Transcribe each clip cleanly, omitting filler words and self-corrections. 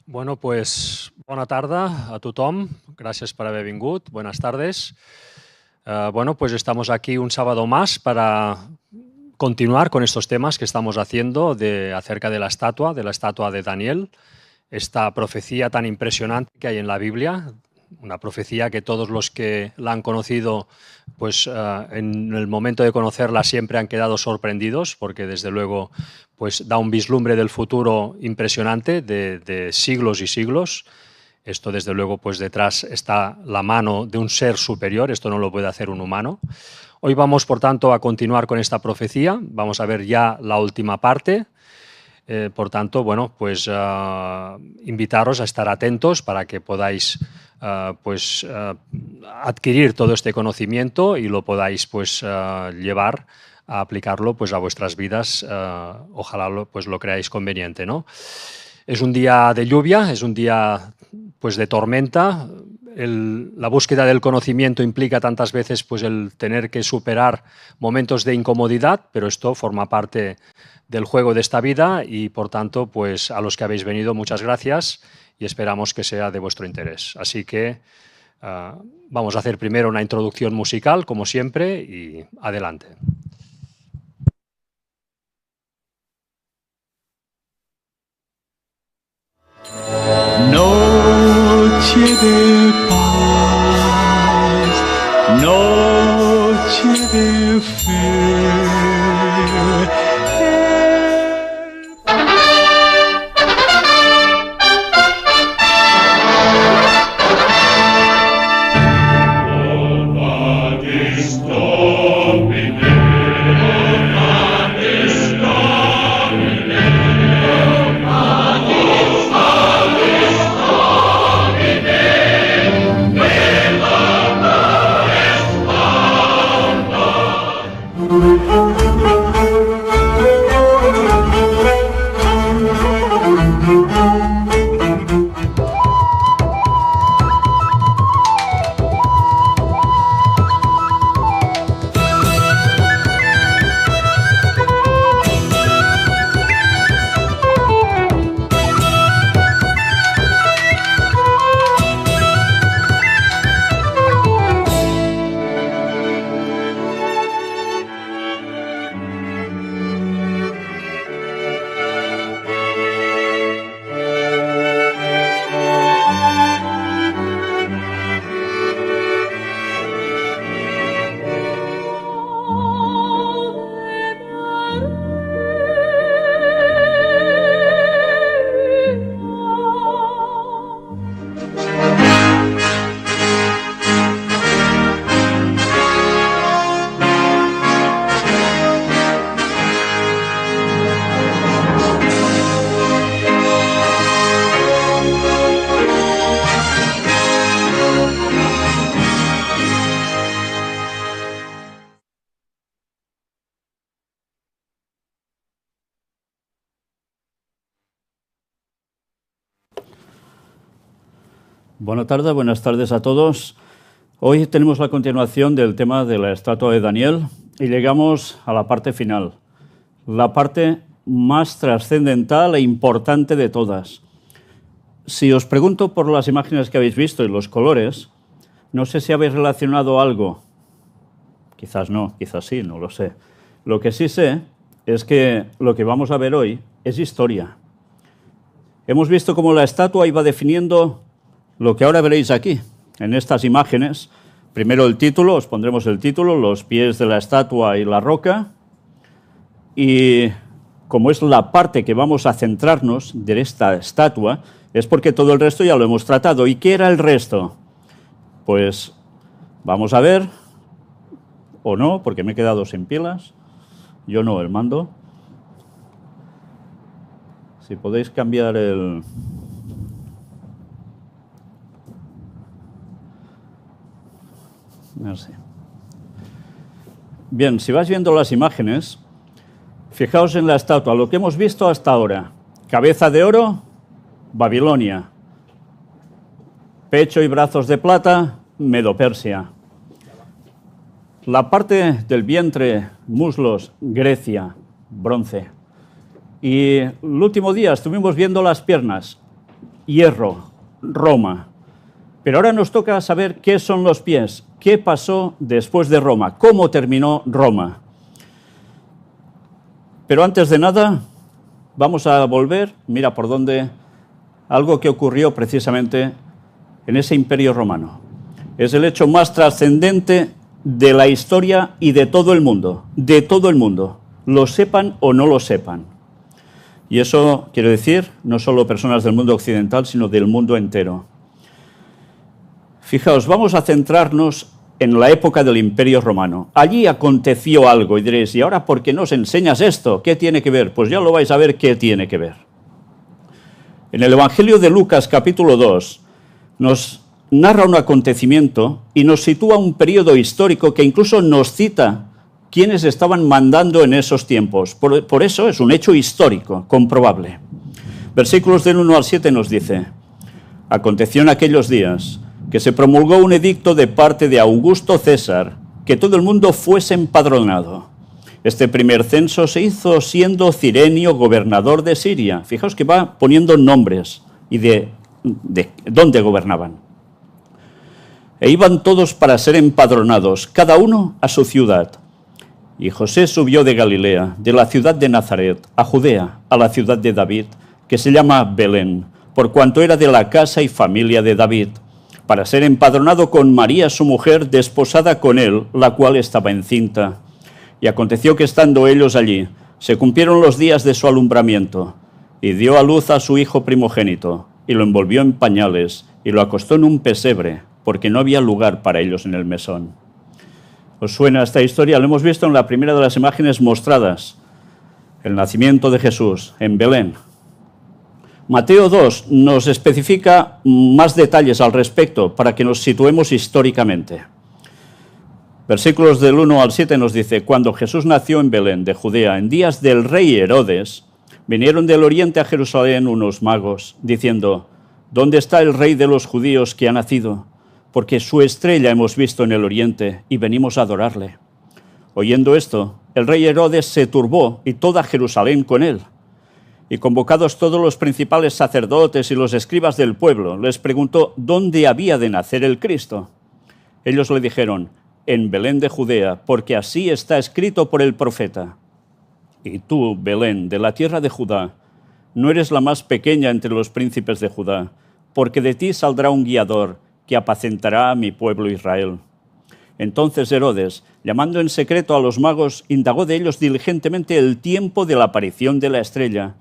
Bueno, pues bona tarda a tothom. Gracias por haber vingut. Buenas tardes. Bueno, pues estamos aquí un sábado más para continuar con estos temas que estamos haciendo acerca de la estatua de Daniel, esta profecía tan impresionante que hay en la Biblia, una profecía que todos los que la han conocido, pues en el momento de conocerla siempre han quedado sorprendidos, porque desde luego pues da un vislumbre del futuro impresionante de siglos y siglos. Esto desde luego pues detrás está la mano de un ser superior, esto no lo puede hacer un humano. Hoy vamos por tanto a continuar con esta profecía, vamos a ver ya la última parte. Por tanto, bueno, pues invitaros a estar atentos para que podáis adquirir todo este conocimiento y lo podáis pues llevar a aplicarlo pues a vuestras vidas. Ojalá lo creáis conveniente, ¿no? Es un día de lluvia, es un día pues de tormenta. La búsqueda del conocimiento implica tantas veces pues el tener que superar momentos de incomodidad, pero esto forma parte del juego de esta vida y, por tanto, pues a los que habéis venido, muchas gracias y esperamos que sea de vuestro interés. Así que vamos a hacer primero una introducción musical, como siempre, y adelante. Noche de paz, noche de fe. Buenas tardes a todos. Hoy tenemos la continuación del tema de la estatua de Daniel y llegamos a la parte final, la parte más trascendental e importante de todas. Si os pregunto por las imágenes que habéis visto y los colores, no sé si habéis relacionado algo. Quizás no, quizás sí, no lo sé. Lo que sí sé es que lo que vamos a ver hoy es historia. Hemos visto cómo la estatua iba definiendo lo que ahora veréis aquí, en estas imágenes. Primero el título, os pondremos el título, los pies de la estatua y la roca. Y como es la parte que vamos a centrarnos de esta estatua, es porque todo el resto ya lo hemos tratado. ¿Y qué era el resto? Pues vamos a ver, o no, porque me he quedado sin pilas. Yo no, el mando. Si podéis cambiar el... Merci. Bien, si vas viendo las imágenes, fijaos en la estatua, lo que hemos visto hasta ahora. Cabeza de oro, Babilonia. Pecho y brazos de plata, Medo-Persia. La parte del vientre, muslos, Grecia, bronce. Y el último día estuvimos viendo las piernas. hierro, Roma. Pero ahora nos toca saber qué son los pies, qué pasó después de Roma, cómo terminó Roma. Pero antes de nada, vamos a volver, mira por dónde, algo que ocurrió precisamente en ese imperio romano. Es el hecho más trascendente de la historia y de todo el mundo, lo sepan o no lo sepan. Y eso, quiero decir, no solo personas del mundo occidental, sino del mundo entero. Fijaos, vamos a centrarnos en la época del Imperio Romano. Allí aconteció algo y diréis, ¿y ahora por qué nos enseñas esto? ¿Qué tiene que ver? Pues ya lo vais a ver qué tiene que ver. En el Evangelio de Lucas, capítulo 2, nos narra un acontecimiento y nos sitúa un periodo histórico que incluso nos cita quiénes estaban mandando en esos tiempos. Por eso es un hecho histórico, comprobable. Versículos del 1 al 7 nos dice, aconteció en aquellos días que se promulgó un edicto de parte de Augusto César, que todo el mundo fuese empadronado. Este primer censo se hizo siendo Cirenio gobernador de Siria. Fijaos que va poniendo nombres y de dónde gobernaban. E iban todos para ser empadronados, cada uno a su ciudad. Y José subió de Galilea, de la ciudad de Nazaret, a Judea, a la ciudad de David, que se llama Belén, por cuanto era de la casa y familia de David, para ser empadronado con María su mujer, desposada con él, la cual estaba encinta. Y aconteció que estando ellos allí, se cumplieron los días de su alumbramiento, y dio a luz a su hijo primogénito, y lo envolvió en pañales, y lo acostó en un pesebre, porque no había lugar para ellos en el mesón. ¿Os suena esta historia? Lo hemos visto en la primera de las imágenes mostradas, el nacimiento de Jesús en Belén. Mateo 2 nos especifica más detalles al respecto para que nos situemos históricamente. Versículos del 1 al 7 nos dice, cuando Jesús nació en Belén de Judea, en días del rey Herodes, vinieron del oriente a Jerusalén unos magos, diciendo, ¿dónde está el rey de los judíos que ha nacido? Porque su estrella hemos visto en el oriente y venimos a adorarle. Oyendo esto, el rey Herodes se turbó y toda Jerusalén con él. Y convocados todos los principales sacerdotes y los escribas del pueblo, les preguntó dónde había de nacer el Cristo. Ellos le dijeron, en Belén de Judea, porque así está escrito por el profeta. Y tú, Belén, de la tierra de Judá, no eres la más pequeña entre los príncipes de Judá, porque de ti saldrá un guiador que apacentará a mi pueblo Israel. Entonces Herodes, llamando en secreto a los magos, indagó de ellos diligentemente el tiempo de la aparición de la estrella,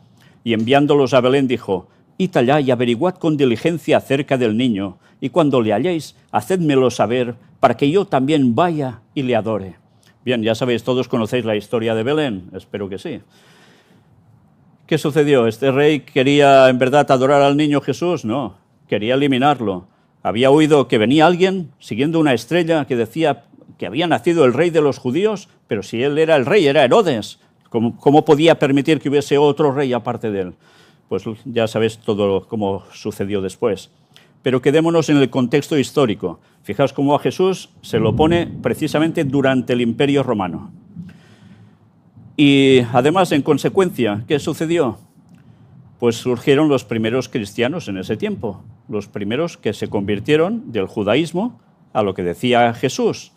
y enviándolos a Belén dijo, id allá y averiguad con diligencia acerca del niño, y cuando le halléis, hacedmelo saber, para que yo también vaya y le adore. Bien, ya sabéis, todos conocéis la historia de Belén, espero que sí. ¿Qué sucedió? ¿Este rey quería en verdad adorar al niño Jesús? No, quería eliminarlo. Había oído que venía alguien siguiendo una estrella que decía que había nacido el rey de los judíos, pero si él era el rey, era Herodes. ¿Cómo podía permitir que hubiese otro rey aparte de él? Pues ya sabéis todo cómo sucedió después. Pero quedémonos en el contexto histórico. Fijaos cómo a Jesús se lo pone precisamente durante el Imperio Romano. Y además, en consecuencia, ¿qué sucedió? Pues surgieron los primeros cristianos en ese tiempo, los primeros que se convirtieron del judaísmo a lo que decía Jesús,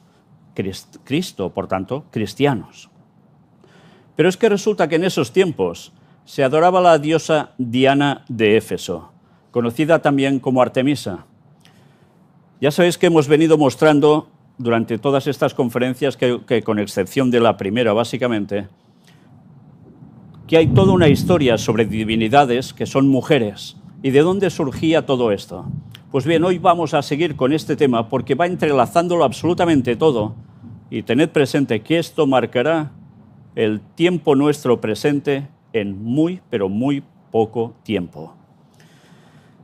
Cristo, por tanto, cristianos. Pero es que resulta que en esos tiempos se adoraba la diosa Diana de Éfeso, conocida también como Artemisa. Ya sabéis que hemos venido mostrando durante todas estas conferencias, que con excepción de la primera básicamente, que hay toda una historia sobre divinidades que son mujeres. ¿Y de dónde surgía todo esto? Pues bien, hoy vamos a seguir con este tema porque va entrelazándolo absolutamente todo. Y tened presente que esto marcará el tiempo nuestro presente en muy, pero muy poco tiempo.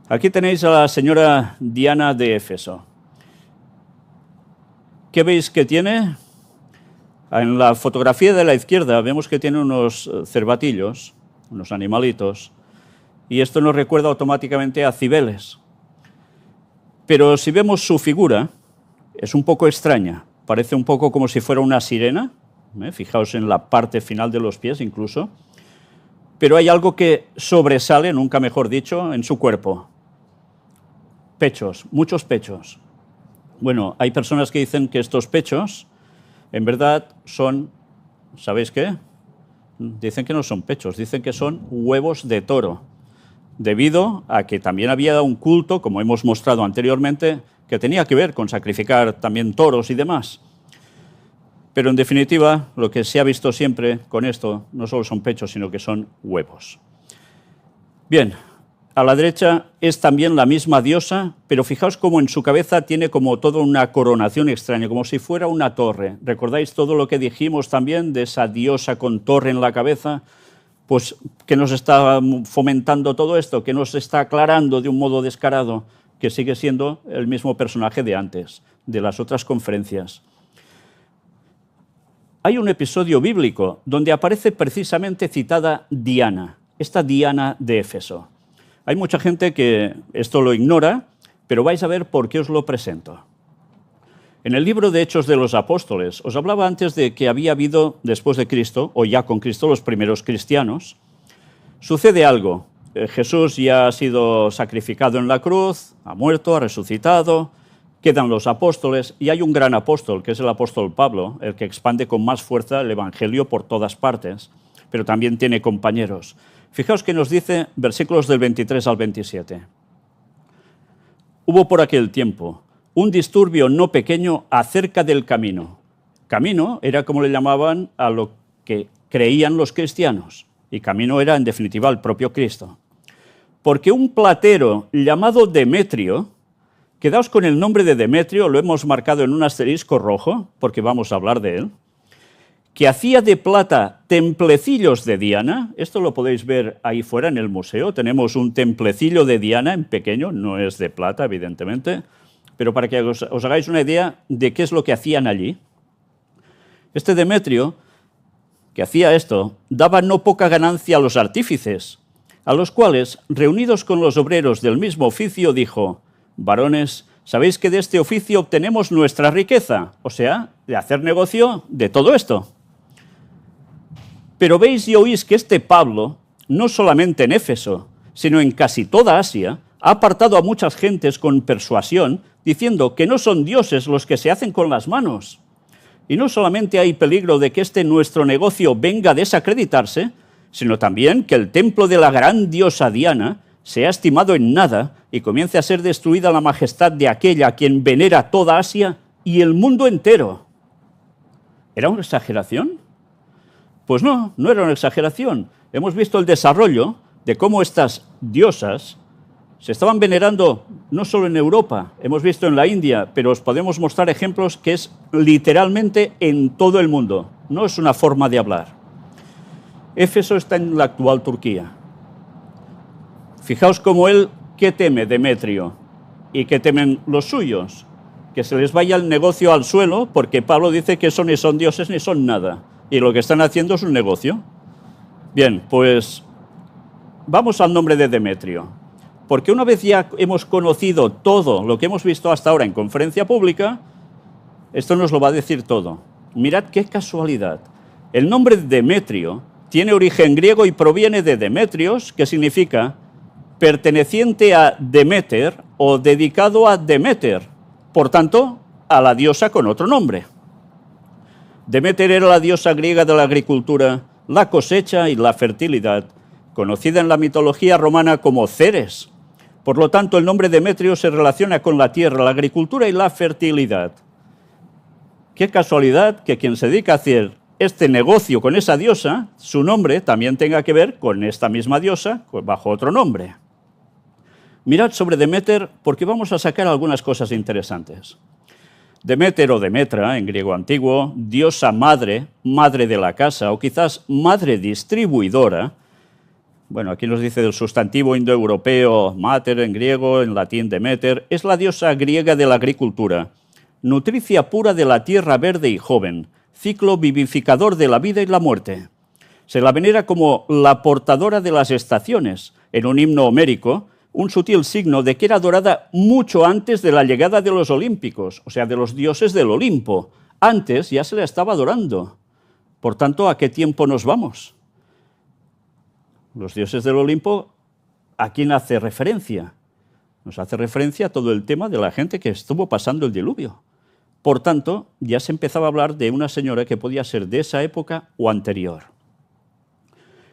Aquí tenéis a la señora Diana de Éfeso. ¿Qué veis que tiene? En la fotografía de la izquierda vemos que tiene unos cervatillos, unos animalitos, y esto nos recuerda automáticamente a Cibeles. Pero si vemos su figura, es un poco extraña, parece un poco como si fuera una sirena, fijaos en la parte final de los pies incluso, pero hay algo que sobresale, nunca mejor dicho, en su cuerpo. Pechos, muchos pechos. Bueno, hay personas que dicen que estos pechos, en verdad, son, ¿sabéis qué? Dicen que no son pechos, dicen que son huevos de toro, debido a que también había un culto, como hemos mostrado anteriormente, que tenía que ver con sacrificar también toros y demás. Pero en definitiva, lo que se ha visto siempre con esto no solo son pechos, sino que son huevos. Bien, a la derecha es también la misma diosa, pero fijaos cómo en su cabeza tiene como toda una coronación extraña, como si fuera una torre. ¿Recordáis todo lo que dijimos también de esa diosa con torre en la cabeza? Pues que nos está fomentando todo esto, que nos está aclarando de un modo descarado, que sigue siendo el mismo personaje de antes, de las otras conferencias. Hay un episodio bíblico donde aparece precisamente citada Diana, esta Diana de Éfeso. Hay mucha gente que esto lo ignora, pero vais a ver por qué os lo presento. En el libro de Hechos de los Apóstoles, os hablaba antes de que había habido, después de Cristo, o ya con Cristo, los primeros cristianos. Sucede algo. Jesús ya ha sido sacrificado en la cruz, ha muerto, ha resucitado, quedan los apóstoles, y hay un gran apóstol, que es el apóstol Pablo, el que expande con más fuerza el evangelio por todas partes, pero también tiene compañeros. Fijaos que nos dice versículos del 23 al 27. Hubo por aquel tiempo un disturbio no pequeño acerca del camino. Camino era como le llamaban a lo que creían los cristianos, y camino era en definitiva el propio Cristo. Porque un platero llamado Demetrio, quedaos con el nombre de Demetrio, lo hemos marcado en un asterisco rojo, porque vamos a hablar de él, que hacía de plata templecillos de Diana. Esto lo podéis ver ahí fuera en el museo. Tenemos un templecillo de Diana en pequeño, no es de plata, evidentemente, pero para que os hagáis una idea de qué es lo que hacían allí. Este Demetrio, que hacía esto, daba no poca ganancia a los artífices, a los cuales, reunidos con los obreros del mismo oficio, dijo: varones, sabéis que de este oficio obtenemos nuestra riqueza, o sea, de hacer negocio de todo esto. Pero veis y oís que este Pablo, no solamente en Éfeso, sino en casi toda Asia, ha apartado a muchas gentes con persuasión, diciendo que no son dioses los que se hacen con las manos. Y no solamente hay peligro de que este nuestro negocio venga a desacreditarse, sino también que el templo de la gran diosa Diana sea estimado en nada y comience a ser destruida la majestad de aquella a quien venera toda Asia y el mundo entero. ¿Era una exageración? Pues no, no era una exageración. Hemos visto el desarrollo de cómo estas diosas se estaban venerando no solo en Europa, hemos visto en la India, pero os podemos mostrar ejemplos que es literalmente en todo el mundo. No es una forma de hablar. Éfeso está en la actual Turquía. Fijaos cómo él, ¿qué teme Demetrio? ¿Y qué temen los suyos? Que se les vaya el negocio al suelo, porque Pablo dice que eso ni son dioses ni son nada. Y lo que están haciendo es un negocio. Bien, pues vamos al nombre de Demetrio. Porque una vez ya hemos conocido todo lo que hemos visto hasta ahora en conferencia pública, esto nos lo va a decir todo. Mirad qué casualidad. El nombre de Demetrio tiene origen griego y proviene de Demetrios, que significa perteneciente a Demeter o dedicado a Demeter, por tanto, a la diosa con otro nombre. Demeter era la diosa griega de la agricultura, la cosecha y la fertilidad, conocida en la mitología romana como Ceres. Por lo tanto, el nombre Demetrio se relaciona con la tierra, la agricultura y la fertilidad. Qué casualidad que quien se dedica a hacer este negocio con esa diosa, su nombre también tenga que ver con esta misma diosa bajo otro nombre. Mirad sobre Demeter, porque vamos a sacar algunas cosas interesantes. Demeter o Demetra, en griego antiguo, diosa madre, madre de la casa, o quizás madre distribuidora. Bueno, aquí nos dice del sustantivo indoeuropeo mater en griego, en latín Demeter, es la diosa griega de la agricultura, nutricia pura de la tierra verde y joven, ciclo vivificador de la vida y la muerte. Se la venera como la portadora de las estaciones, en un himno homérico, un sutil signo de que era adorada mucho antes de la llegada de los olímpicos, o sea, de los dioses del Olimpo. Antes ya se la estaba adorando. Por tanto, ¿a qué tiempo nos vamos? Los dioses del Olimpo, ¿a quién hace referencia? Nos hace referencia a todo el tema de la gente que estuvo pasando el diluvio. Por tanto, ya se empezaba a hablar de una señora que podía ser de esa época o anterior.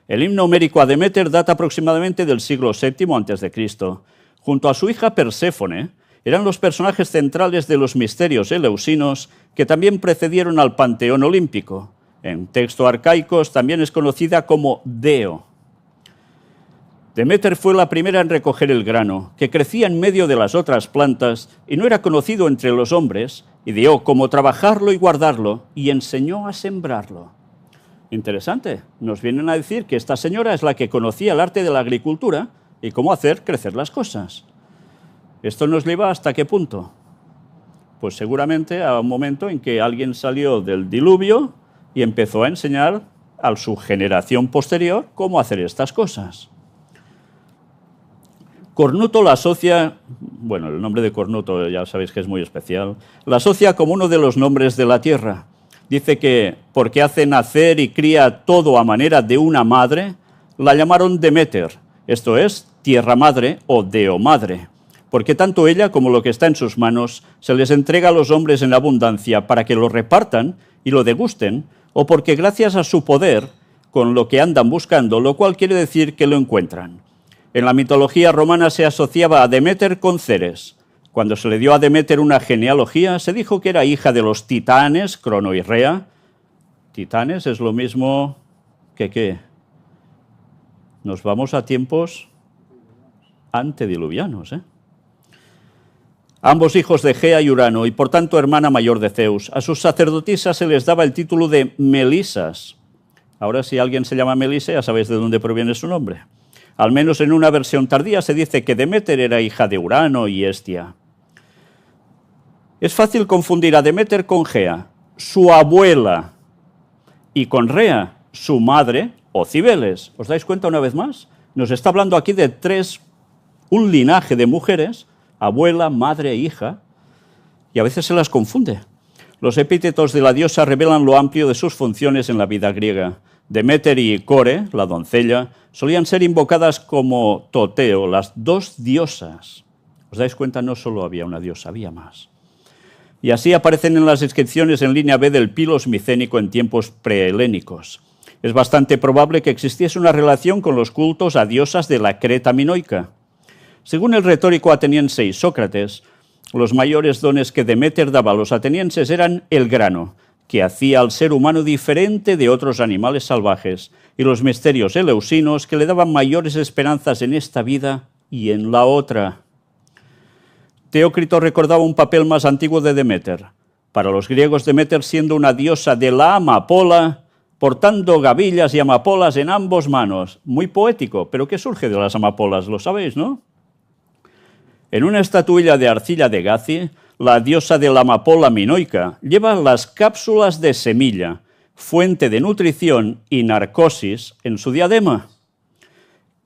El himno homérico a Deméter data aproximadamente del siglo VII a.C. Junto a su hija Perséfone, eran los personajes centrales de los misterios eleusinos que también precedieron al panteón olímpico. En textos arcaicos también es conocida como Deo. Deméter fue la primera en recoger el grano, que crecía en medio de las otras plantas y no era conocido entre los hombres, y dio cómo trabajarlo y guardarlo, y enseñó a sembrarlo. Interesante, nos vienen a decir que esta señora es la que conocía el arte de la agricultura y cómo hacer crecer las cosas. ¿Esto nos lleva hasta qué punto? Pues seguramente a un momento en que alguien salió del diluvio y empezó a enseñar a su generación posterior cómo hacer estas cosas. Cornuto la asocia, bueno, el nombre de Cornuto ya sabéis que es muy especial, la asocia como uno de los nombres de la tierra. Dice que porque hace nacer y cría todo a manera de una madre, la llamaron Deméter, esto es, tierra madre o deo madre, porque tanto ella como lo que está en sus manos se les entrega a los hombres en abundancia para que lo repartan y lo degusten, o porque gracias a su poder, con lo que andan buscando, lo cual quiere decir que lo encuentran. En la mitología romana se asociaba a Deméter con Ceres. Cuando se le dio a Deméter una genealogía, se dijo que era hija de los titanes, Crono y Rea. Titanes es lo mismo que ¿qué? Nos vamos a tiempos antediluvianos, ¿eh? Ambos hijos de Gea y Urano, y por tanto hermana mayor de Zeus. A sus sacerdotisas se les daba el título de Melisas. Ahora, si alguien se llama Melisa, ya sabéis de dónde proviene su nombre. Al menos en una versión tardía se dice que Deméter era hija de Urano y Hestia. Es fácil confundir a Deméter con Gea, su abuela, y con Rea, su madre, o Cibeles. ¿Os dais cuenta una vez más? Nos está hablando aquí de un linaje de mujeres, abuela, madre e hija, y a veces se las confunde. Los epítetos de la diosa revelan lo amplio de sus funciones en la vida griega. Deméter y Core, la doncella, solían ser invocadas como Toteo, las dos diosas. ¿Os dais cuenta? No solo había una diosa, había más. Y así aparecen en las inscripciones en línea B del Pilos micénico en tiempos prehelénicos. Es bastante probable que existiese una relación con los cultos a diosas de la Creta minoica. Según el retórico ateniense y Sócrates, los mayores dones que Deméter daba a los atenienses eran el grano, que hacía al ser humano diferente de otros animales salvajes, y los misterios eleusinos que le daban mayores esperanzas en esta vida y en la otra. Teócrito recordaba un papel más antiguo de Deméter. Para los griegos, Deméter, siendo una diosa de la amapola, portando gavillas y amapolas en ambos manos. Muy poético, pero ¿qué surge de las amapolas? Lo sabéis, ¿no? En una estatuilla de arcilla de Gazi, la diosa de la amapola minoica lleva las cápsulas de semilla, fuente de nutrición y narcosis, en su diadema.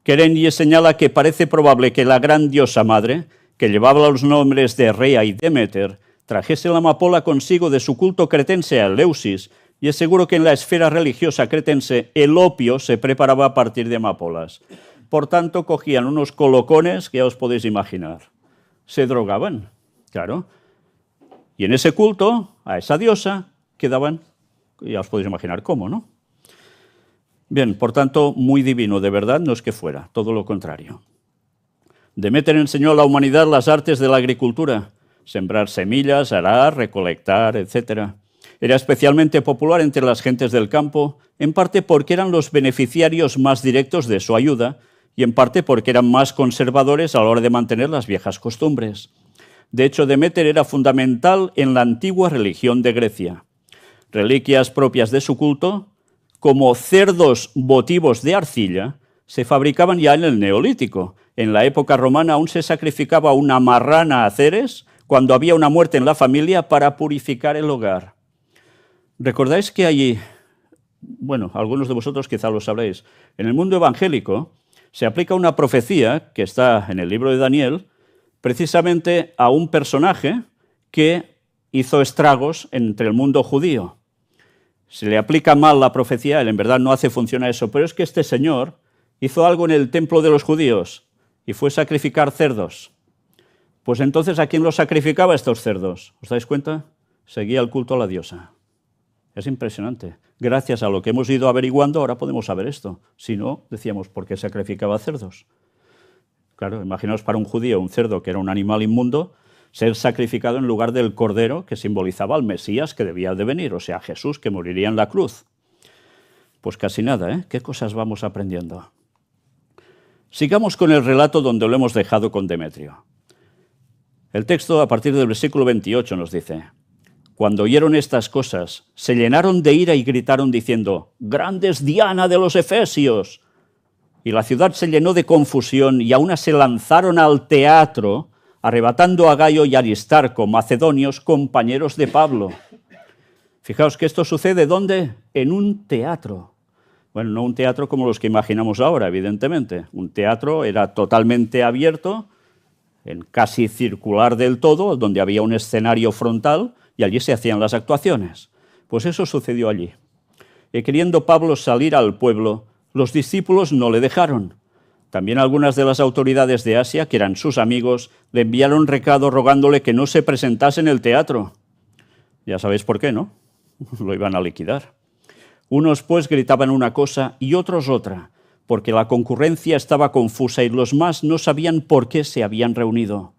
Kerenyi señala que parece probable que la gran diosa madre, que llevaba los nombres de Rea y Deméter, trajese la amapola consigo de su culto cretense a Eleusis, y es seguro que en la esfera religiosa cretense el opio se preparaba a partir de amapolas. Por tanto, cogían unos colocones que ya os podéis imaginar. Se drogaban, claro. Y en ese culto, a esa diosa, quedaban, ya os podéis imaginar cómo, ¿no? Bien, por tanto, muy divino, de verdad, no es que fuera, todo lo contrario. Deméter enseñó a la humanidad las artes de la agricultura, sembrar semillas, arar, recolectar, etc. Era especialmente popular entre las gentes del campo, en parte porque eran los beneficiarios más directos de su ayuda y en parte porque eran más conservadores a la hora de mantener las viejas costumbres. De hecho, Deméter era fundamental en la antigua religión de Grecia. Reliquias propias de su culto, como cerdos votivos de arcilla, se fabricaban ya en el Neolítico. En la época romana aún se sacrificaba una marrana a Ceres cuando había una muerte en la familia para purificar el hogar. ¿Recordáis que allí, bueno, algunos de vosotros quizá lo sabréis, en el mundo evangélico se aplica una profecía que está en el libro de Daniel, precisamente a un personaje que hizo estragos entre el mundo judío? Se le aplica mal la profecía, él en verdad no hace funcionar eso, pero es que este señor hizo algo en el templo de los judíos y fue sacrificar cerdos. Pues entonces, ¿a quién los sacrificaba estos cerdos? ¿Os dais cuenta? Seguía el culto a la diosa. Es impresionante. Gracias a lo que hemos ido averiguando, ahora podemos saber esto. Si no, decíamos, ¿por qué sacrificaba cerdos? Claro, imaginaos para un judío un cerdo, que era un animal inmundo, ser sacrificado en lugar del cordero que simbolizaba al Mesías que debía de venir, o sea, Jesús, que moriría en la cruz. Pues casi nada, ¿eh? ¿Qué cosas vamos aprendiendo? Sigamos con el relato donde lo hemos dejado con Demetrio. El texto, a partir del versículo 28, nos dice: cuando oyeron estas cosas, se llenaron de ira y gritaron diciendo: ¡grande es Diana de los Efesios! Y la ciudad se llenó de confusión y aún se lanzaron al teatro, arrebatando a Gayo y Aristarco, macedonios, compañeros de Pablo. Fijaos que esto sucede, ¿dónde? En un teatro. Bueno, no un teatro como los que imaginamos ahora, evidentemente. Un teatro era totalmente abierto, casi circular del todo, donde había un escenario frontal y allí se hacían las actuaciones. Pues eso sucedió allí. Y queriendo Pablo salir al pueblo, los discípulos no le dejaron. También algunas de las autoridades de Asia, que eran sus amigos, le enviaron recado rogándole que no se presentase en el teatro. Ya sabéis por qué, ¿no? Lo iban a liquidar. Unos pues gritaban una cosa y otros otra, porque la concurrencia estaba confusa y los más no sabían por qué se habían reunido.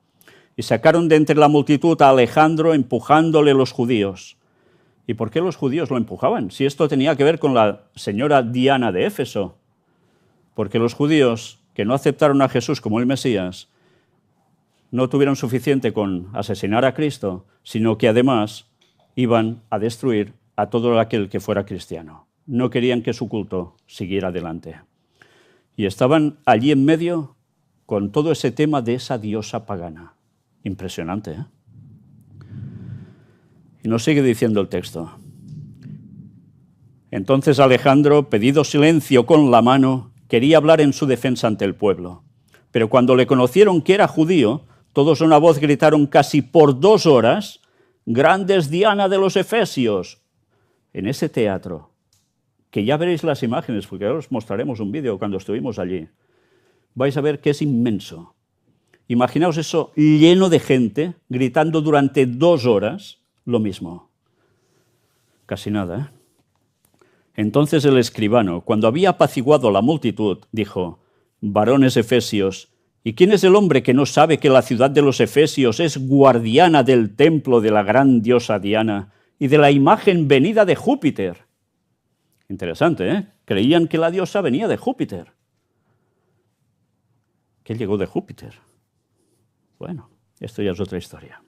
Y sacaron de entre la multitud a Alejandro empujándole los judíos. ¿Y por qué los judíos lo empujaban? Si esto tenía que ver con la señora Diana de Éfeso. Porque los judíos que no aceptaron a Jesús como el Mesías no tuvieron suficiente con asesinar a Cristo, sino que además iban a destruir a todo aquel que fuera cristiano. No querían que su culto siguiera adelante. Y estaban allí en medio con todo ese tema de esa diosa pagana. Impresionante, ¿eh? Y nos sigue diciendo el texto. Entonces Alejandro, pedido silencio con la mano, quería hablar en su defensa ante el pueblo. Pero cuando le conocieron que era judío, todos a una voz gritaron casi por 2 horas: ¡grande es Diana de los Efesios! En ese teatro, que ya veréis las imágenes, porque ahora os mostraremos un vídeo cuando estuvimos allí, vais a ver que es inmenso. Imaginaos eso lleno de gente, gritando durante 2 horas lo mismo. Casi nada, ¿eh? Entonces el escribano, cuando había apaciguado la multitud, dijo: varones efesios, ¿y quién es el hombre que no sabe que la ciudad de los Efesios es guardiana del templo de la gran diosa Diana y de la imagen venida de Júpiter? Interesante, ¿eh? Creían que la diosa venía de Júpiter. ¿Qué llegó de Júpiter? Bueno, esto ya es otra historia.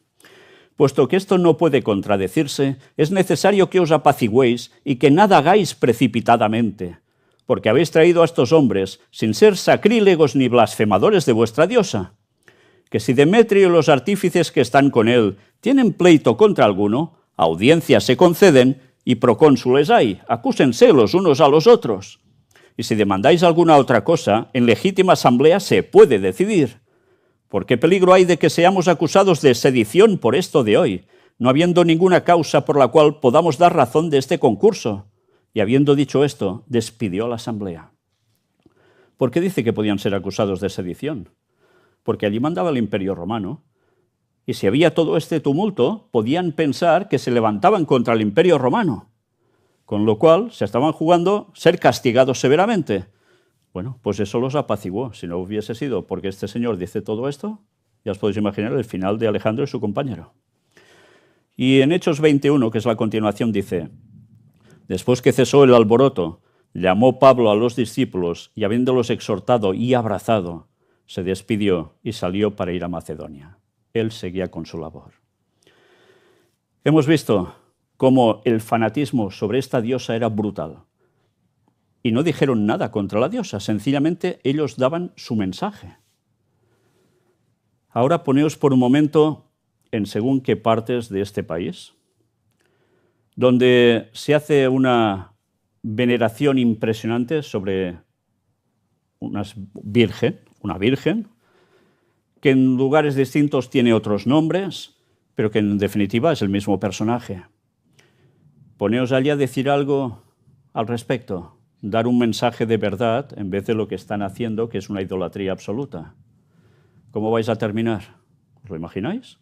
Puesto que esto no puede contradecirse, es necesario que os apacigüéis y que nada hagáis precipitadamente, porque habéis traído a estos hombres sin ser sacrílegos ni blasfemadores de vuestra diosa. Que si Demetrio y los artífices que están con él tienen pleito contra alguno, audiencias se conceden y procónsules hay, acúsense los unos a los otros. Y si demandáis alguna otra cosa, en legítima asamblea se puede decidir. ¿Por qué peligro hay de que seamos acusados de sedición por esto de hoy, no habiendo ninguna causa por la cual podamos dar razón de este concurso? Y habiendo dicho esto, despidió a la asamblea. ¿Por qué dice que podían ser acusados de sedición? Porque allí mandaba el Imperio Romano, y si había todo este tumulto, podían pensar que se levantaban contra el Imperio Romano, con lo cual se estaban jugando ser castigados severamente. Bueno, pues eso los apaciguó. Si no hubiese sido porque este señor dice todo esto, ya os podéis imaginar el final de Alejandro y su compañero. Y en Hechos 21, que es la continuación, dice: después que cesó el alboroto, llamó Pablo a los discípulos y habiéndolos exhortado y abrazado, se despidió y salió para ir a Macedonia. Él seguía con su labor. Hemos visto cómo el fanatismo sobre esta diosa era brutal. Y no dijeron nada contra la diosa, sencillamente ellos daban su mensaje. Ahora poneos por un momento en según qué partes de este país, donde se hace una veneración impresionante sobre una virgen, que en lugares distintos tiene otros nombres, pero que en definitiva es el mismo personaje. Poneos allí a decir algo al respecto. Dar un mensaje de verdad en vez de lo que están haciendo, que es una idolatría absoluta. ¿Cómo vais a terminar? ¿Os lo imagináis?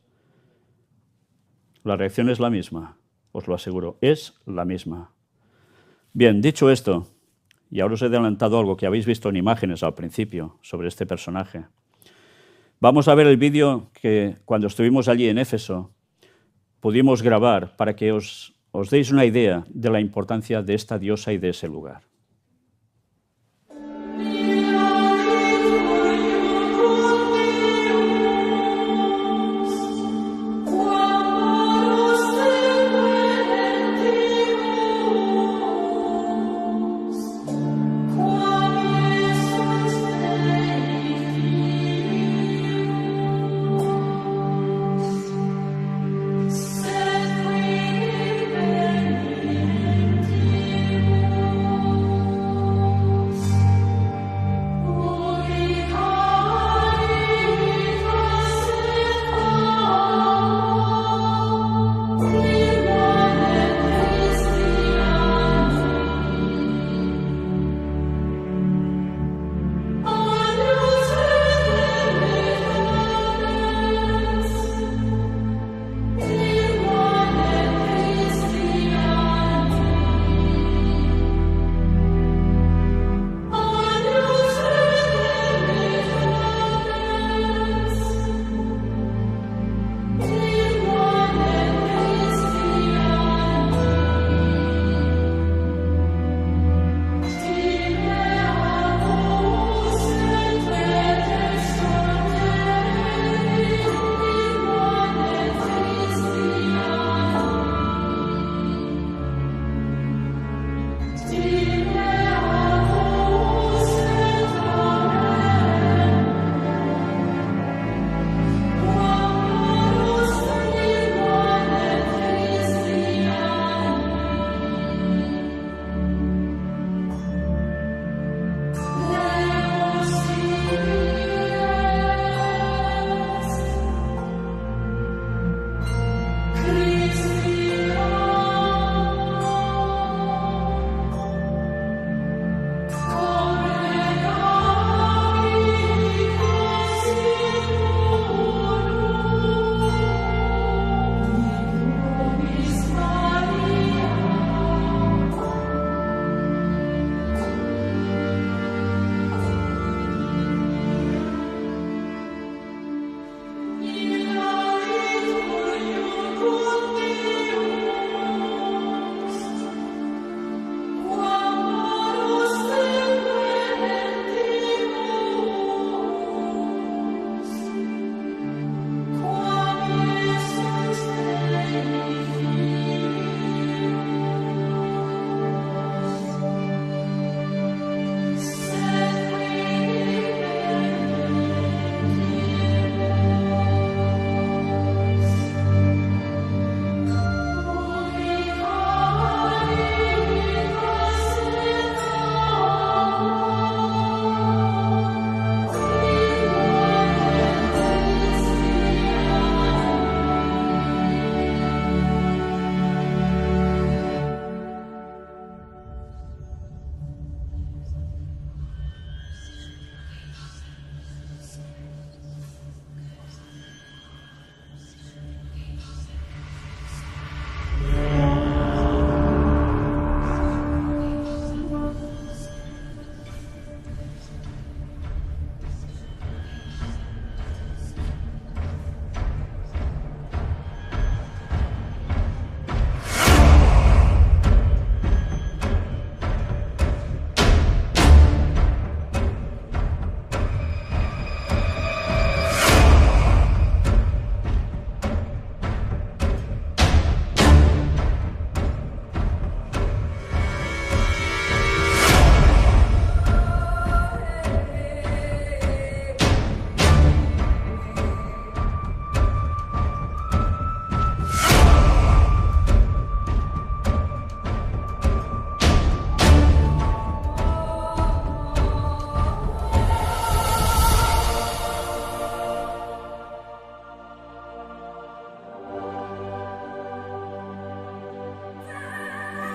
La reacción es la misma, os lo aseguro, es la misma. Bien, dicho esto, y ahora os he adelantado algo que habéis visto en imágenes al principio sobre este personaje, vamos a ver el vídeo que cuando estuvimos allí en Éfeso pudimos grabar para que os deis una idea de la importancia de esta diosa y de ese lugar.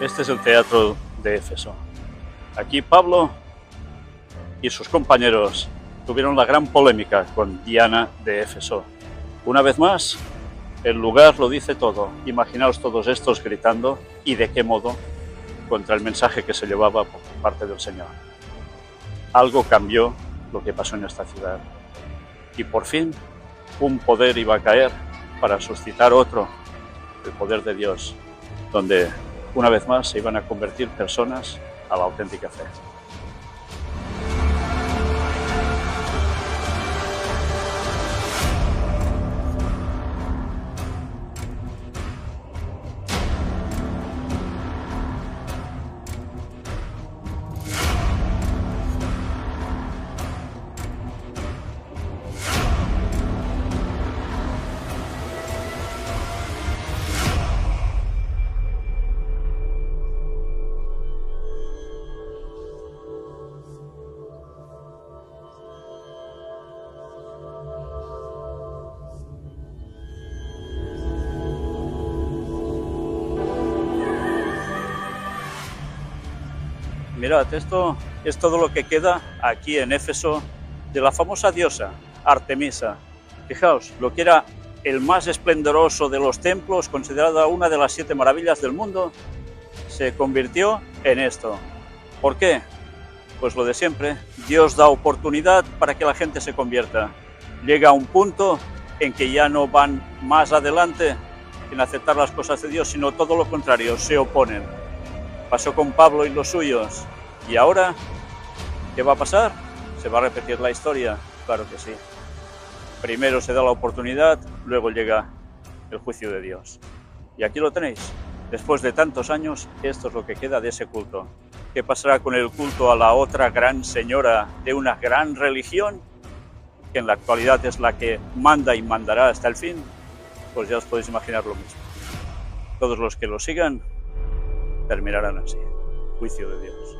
Este es el teatro de Éfeso. Aquí Pablo y sus compañeros tuvieron la gran polémica con Diana de Éfeso, Una vez más, el lugar lo dice todo. Imaginaos todos estos gritando, y de qué modo, contra el mensaje que se llevaba por parte del Señor. Algo cambió lo que pasó en esta ciudad. Y por fin, un poder iba a caer para suscitar otro, el poder de Dios, donde una vez más se iban a convertir personas a la auténtica fe. Mirad, esto es todo lo que queda aquí en Éfeso de la famosa diosa Artemisa. Fijaos, lo que era el más esplendoroso de los templos, considerada una de las 7 maravillas del mundo, se convirtió en esto. ¿Por qué? Pues lo de siempre, Dios da oportunidad para que la gente se convierta. Llega a un punto en que ya no van más adelante en aceptar las cosas de Dios, sino todo lo contrario, se oponen. Pasó con Pablo y los suyos. ¿Y ahora qué va a pasar? ¿Se va a repetir la historia? Claro que sí. Primero se da la oportunidad, luego llega el juicio de Dios. Y aquí lo tenéis. Después de tantos años, esto es lo que queda de ese culto. ¿Qué pasará con el culto a la otra gran señora de una gran religión, que en la actualidad es la que manda y mandará hasta el fin? Pues ya os podéis imaginar lo mismo. Todos los que lo sigan terminarán así. Juicio de Dios.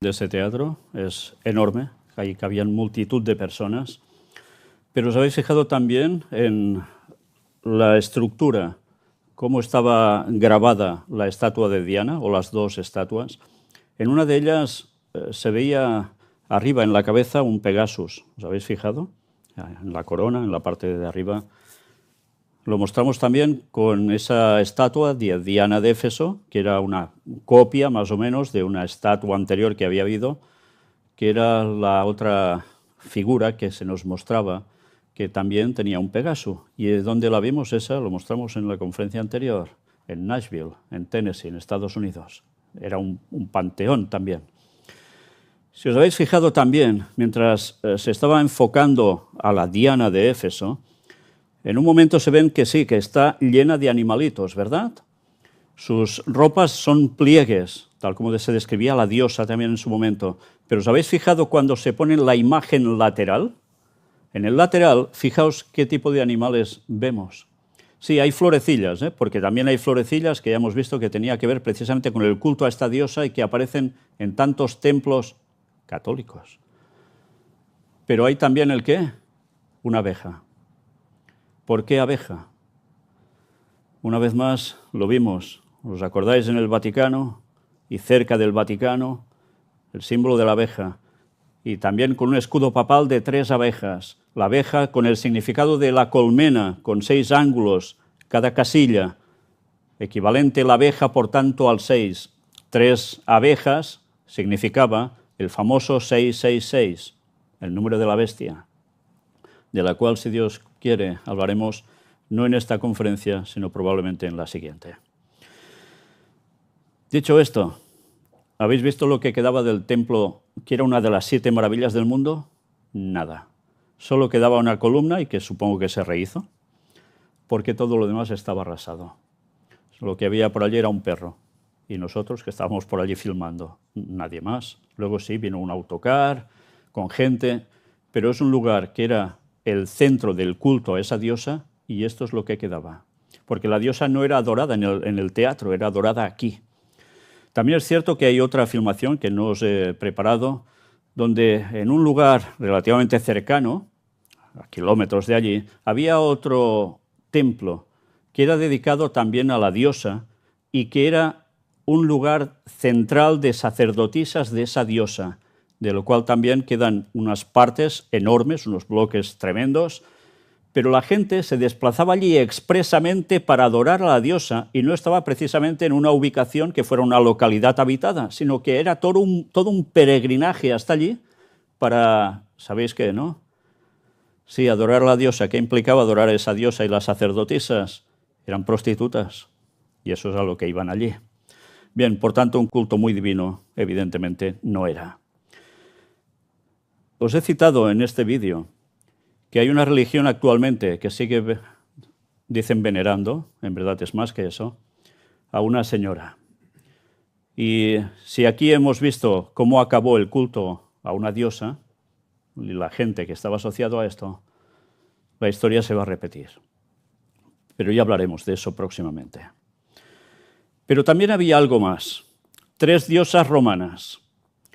De ese teatro es enorme, ahí cabían multitud de personas, pero os habéis fijado también en la estructura, cómo estaba grabada la estatua de Diana, o las 2 estatuas. En una de ellas se veía arriba en la cabeza un Pegasus, ¿os habéis fijado? En la corona, en la parte de arriba. Lo mostramos también con esa estatua de Diana de Éfeso, que era una copia más o menos de una estatua anterior que había habido, que era la otra figura que se nos mostraba, que también tenía un Pegaso. ¿Y dónde la vimos esa? Lo mostramos en la conferencia anterior, en Nashville, en Tennessee, en Estados Unidos. Era un panteón también. Si os habéis fijado también, mientras se estaba enfocando a la Diana de Éfeso, en un momento se ven que sí, que está llena de animalitos, ¿verdad? Sus ropas son pliegues, tal como se describía la diosa también en su momento. Pero ¿os habéis fijado cuando se pone la imagen lateral? En el lateral, fijaos qué tipo de animales vemos. Sí, hay florecillas, porque también hay florecillas que ya hemos visto que tenía que ver precisamente con el culto a esta diosa y que aparecen en tantos templos católicos. Pero hay también ¿el qué? Una abeja. ¿Por qué abeja? Una vez más lo vimos, ¿os acordáis en el Vaticano? Y cerca del Vaticano, el símbolo de la abeja. Y también con un escudo papal de 3 abejas. La abeja con el significado de la colmena, con 6 ángulos, cada casilla. Equivalente la abeja, por tanto, al 6. 3 abejas significaba el famoso 666, el número de la bestia, de la cual, si Dios quiere, hablaremos no en esta conferencia, sino probablemente en la siguiente. Dicho esto, ¿habéis visto lo que quedaba del templo, que era una de las 7 maravillas del mundo? Nada. Solo quedaba una columna, y que supongo que se rehizo, porque todo lo demás estaba arrasado. Lo que había por allí era un perro, y nosotros que estábamos por allí filmando, nadie más. Luego sí, vino un autocar con gente, pero es un lugar que era el centro del culto a esa diosa, y esto es lo que quedaba. Porque la diosa no era adorada en el teatro, era adorada aquí. También es cierto que hay otra filmación que no os he preparado, donde en un lugar relativamente cercano, a kilómetros de allí, había otro templo que era dedicado también a la diosa y que era un lugar central de sacerdotisas de esa diosa, de lo cual también quedan unas partes enormes, unos bloques tremendos, pero la gente se desplazaba allí expresamente para adorar a la diosa y no estaba precisamente en una ubicación que fuera una localidad habitada, sino que era todo un peregrinaje hasta allí para, ¿sabéis qué, no? Sí, adorar a la diosa. ¿Qué implicaba adorar a esa diosa? Y las sacerdotisas eran prostitutas y eso es a lo que iban allí. Bien, por tanto, un culto muy divino, evidentemente, no era. Os he citado en este vídeo que hay una religión actualmente que sigue, dicen, venerando, en verdad es más que eso, a una señora. Y si aquí hemos visto cómo acabó el culto a una diosa, y la gente que estaba asociado a esto, la historia se va a repetir. Pero ya hablaremos de eso próximamente. Pero también había algo más. 3 diosas romanas,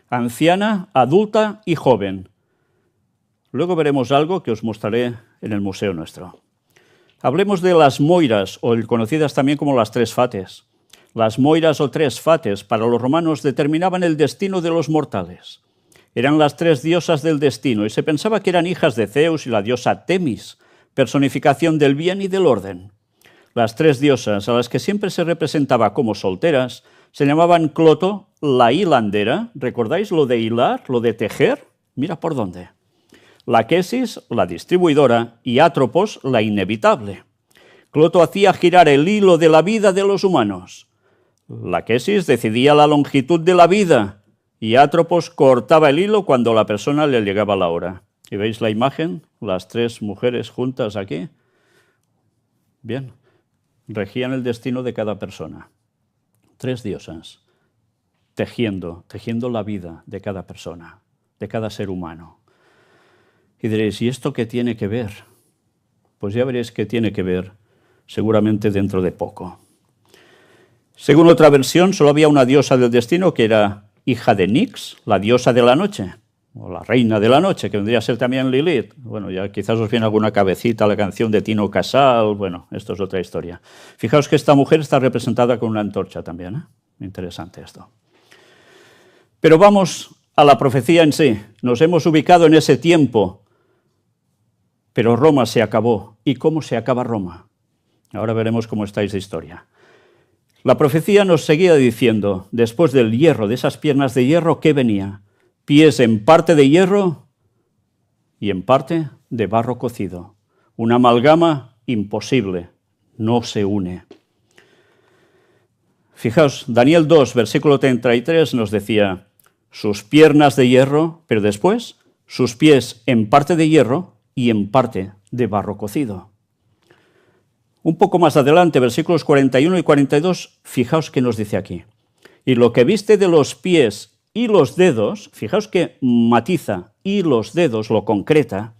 anciana, adulta y joven. Luego veremos algo que os mostraré en el museo nuestro. Hablemos de las moiras, o conocidas también como las 3 fates. Las moiras o 3 fates para los romanos determinaban el destino de los mortales. Eran las 3 diosas del destino y se pensaba que eran hijas de Zeus y la diosa Temis, personificación del bien y del orden. Las 3 diosas, a las que siempre se representaba como solteras, se llamaban Cloto, la hilandera. ¿Recordáis lo de hilar, lo de tejer? Mira por dónde. Laquesis, la distribuidora, y Atropos, la inevitable. Cloto hacía girar el hilo de la vida de los humanos. Laquesis decidía la longitud de la vida y Atropos cortaba el hilo cuando a la persona le llegaba la hora. ¿Y veis la imagen? Las 3 mujeres juntas aquí. Bien, regían el destino de cada persona. 3 diosas, tejiendo la vida de cada persona, de cada ser humano. Y diréis, ¿y esto qué tiene que ver? Pues ya veréis qué tiene que ver, seguramente dentro de poco. Según otra versión, solo había una diosa del destino que era hija de Nix, la diosa de la noche, o la reina de la noche, que vendría a ser también Lilith. Bueno, ya quizás os viene alguna cabecita la canción de Tino Casal, bueno, esto es otra historia. Fijaos que esta mujer está representada con una antorcha también, ¿eh? Interesante esto. Pero vamos a la profecía en sí. Nos hemos ubicado en ese tiempo. Pero Roma se acabó. ¿Y cómo se acaba Roma? Ahora veremos cómo estáis de historia. La profecía nos seguía diciendo, después del hierro, de esas piernas de hierro, ¿qué venía? Pies en parte de hierro y en parte de barro cocido. Una amalgama imposible, no se une. Fijaos, Daniel 2, versículo 33 nos decía, sus piernas de hierro, pero después, sus pies en parte de hierro y en parte de barro cocido. Un poco más adelante, versículos 41 y 42, fijaos qué nos dice aquí. Y lo que viste de los pies y los dedos, fijaos que matiza, y los dedos lo concreta,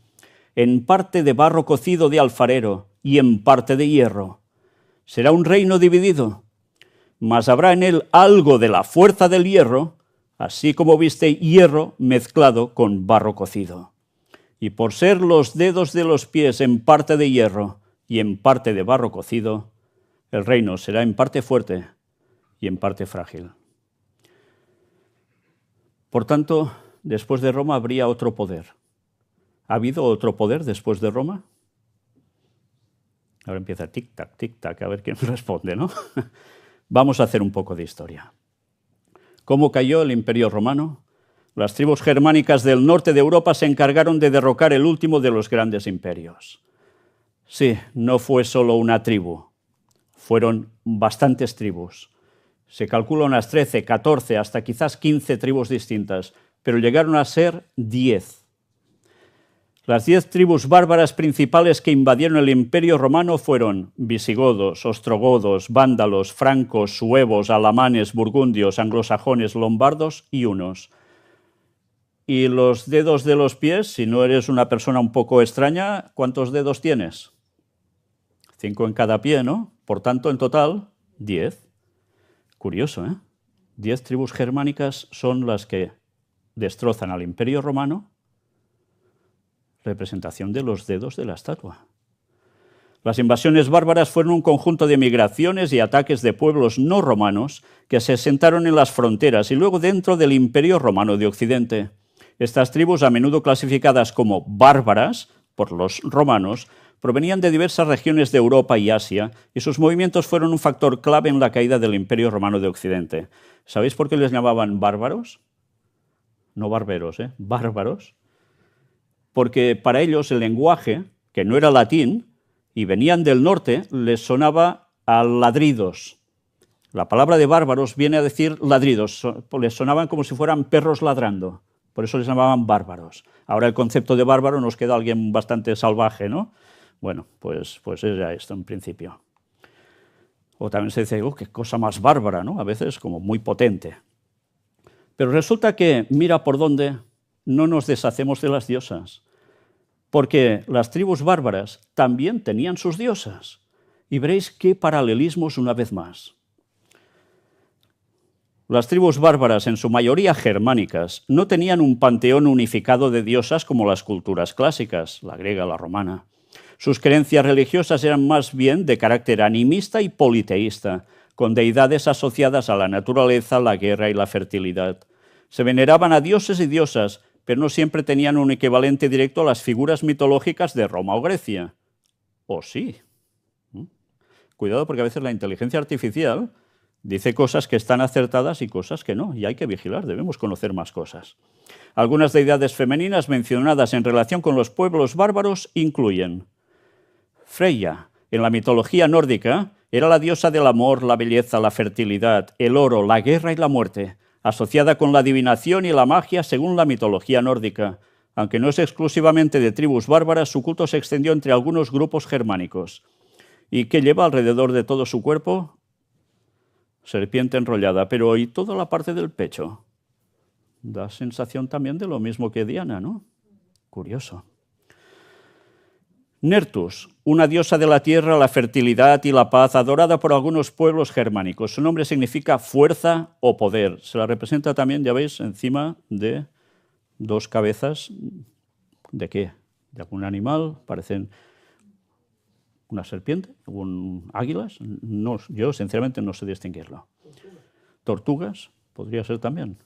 en parte de barro cocido de alfarero y en parte de hierro. Será un reino dividido, mas habrá en él algo de la fuerza del hierro, así como viste hierro mezclado con barro cocido. Y por ser los dedos de los pies en parte de hierro y en parte de barro cocido, el reino será en parte fuerte y en parte frágil. Por tanto, después de Roma habría otro poder. ¿Ha habido otro poder después de Roma? Ahora empieza tic-tac, a ver quién responde, ¿no? Vamos a hacer un poco de historia. ¿Cómo cayó el Imperio Romano? Las tribus germánicas del norte de Europa se encargaron de derrocar el último de los grandes imperios. Sí, no fue solo una tribu, fueron bastantes tribus. Se calcula unas 13, 14, hasta quizás 15 tribus distintas, pero llegaron a ser 10. Las 10 tribus bárbaras principales que invadieron el Imperio Romano fueron visigodos, ostrogodos, vándalos, francos, suevos, alamanes, burgundios, anglosajones, lombardos y hunos. Y los dedos de los pies, si no eres una persona un poco extraña, ¿cuántos dedos tienes? 5 en cada pie, ¿no? Por tanto, en total, 10. Curioso, ¿eh? 10 tribus germánicas son las que destrozan al Imperio Romano, representación de los dedos de la estatua. Las invasiones bárbaras fueron un conjunto de migraciones y ataques de pueblos no romanos que se asentaron en las fronteras y luego dentro del Imperio Romano de Occidente. Estas tribus, a menudo clasificadas como bárbaras por los romanos, provenían de diversas regiones de Europa y Asia, y sus movimientos fueron un factor clave en la caída del Imperio Romano de Occidente. ¿Sabéis por qué les llamaban bárbaros? No barberos, bárbaros. Porque para ellos el lenguaje, que no era latín, y venían del norte, les sonaba a ladridos. La palabra de bárbaros viene a decir ladridos, les sonaban como si fueran perros ladrando, por eso les llamaban bárbaros. Ahora el concepto de bárbaro nos queda alguien bastante salvaje, ¿no? Bueno, pues era esto en principio. O también se dice, qué cosa más bárbara, ¿no? A veces como muy potente. Pero resulta que, mira por dónde no nos deshacemos de las diosas. Porque las tribus bárbaras también tenían sus diosas. Y veréis qué paralelismos una vez más. Las tribus bárbaras, en su mayoría germánicas, no tenían un panteón unificado de diosas como las culturas clásicas, la griega, la romana. Sus creencias religiosas eran más bien de carácter animista y politeísta, con deidades asociadas a la naturaleza, la guerra y la fertilidad. Se veneraban a dioses y diosas, pero no siempre tenían un equivalente directo a las figuras mitológicas de Roma o Grecia. ¿O sí? Cuidado, porque a veces la inteligencia artificial dice cosas que están acertadas y cosas que no, y hay que vigilar, debemos conocer más cosas. Algunas deidades femeninas mencionadas en relación con los pueblos bárbaros incluyen Freya. En la mitología nórdica era la diosa del amor, la belleza, la fertilidad, el oro, la guerra y la muerte, asociada con la adivinación y la magia según la mitología nórdica. Aunque no es exclusivamente de tribus bárbaras, su culto se extendió entre algunos grupos germánicos. ¿Y qué lleva alrededor de todo su cuerpo? Serpiente enrollada, pero ¿y toda la parte del pecho? Da sensación también de lo mismo que Diana, ¿no? Curioso. Nertus, una diosa de la tierra, la fertilidad y la paz, adorada por algunos pueblos germánicos. Su nombre significa fuerza o poder. Se la representa también, ya veis, encima de dos cabezas. ¿De qué? ¿De algún animal? Parecen una serpiente, águilas. No, yo, sinceramente, no sé distinguirlo. Tortugas, podría ser también.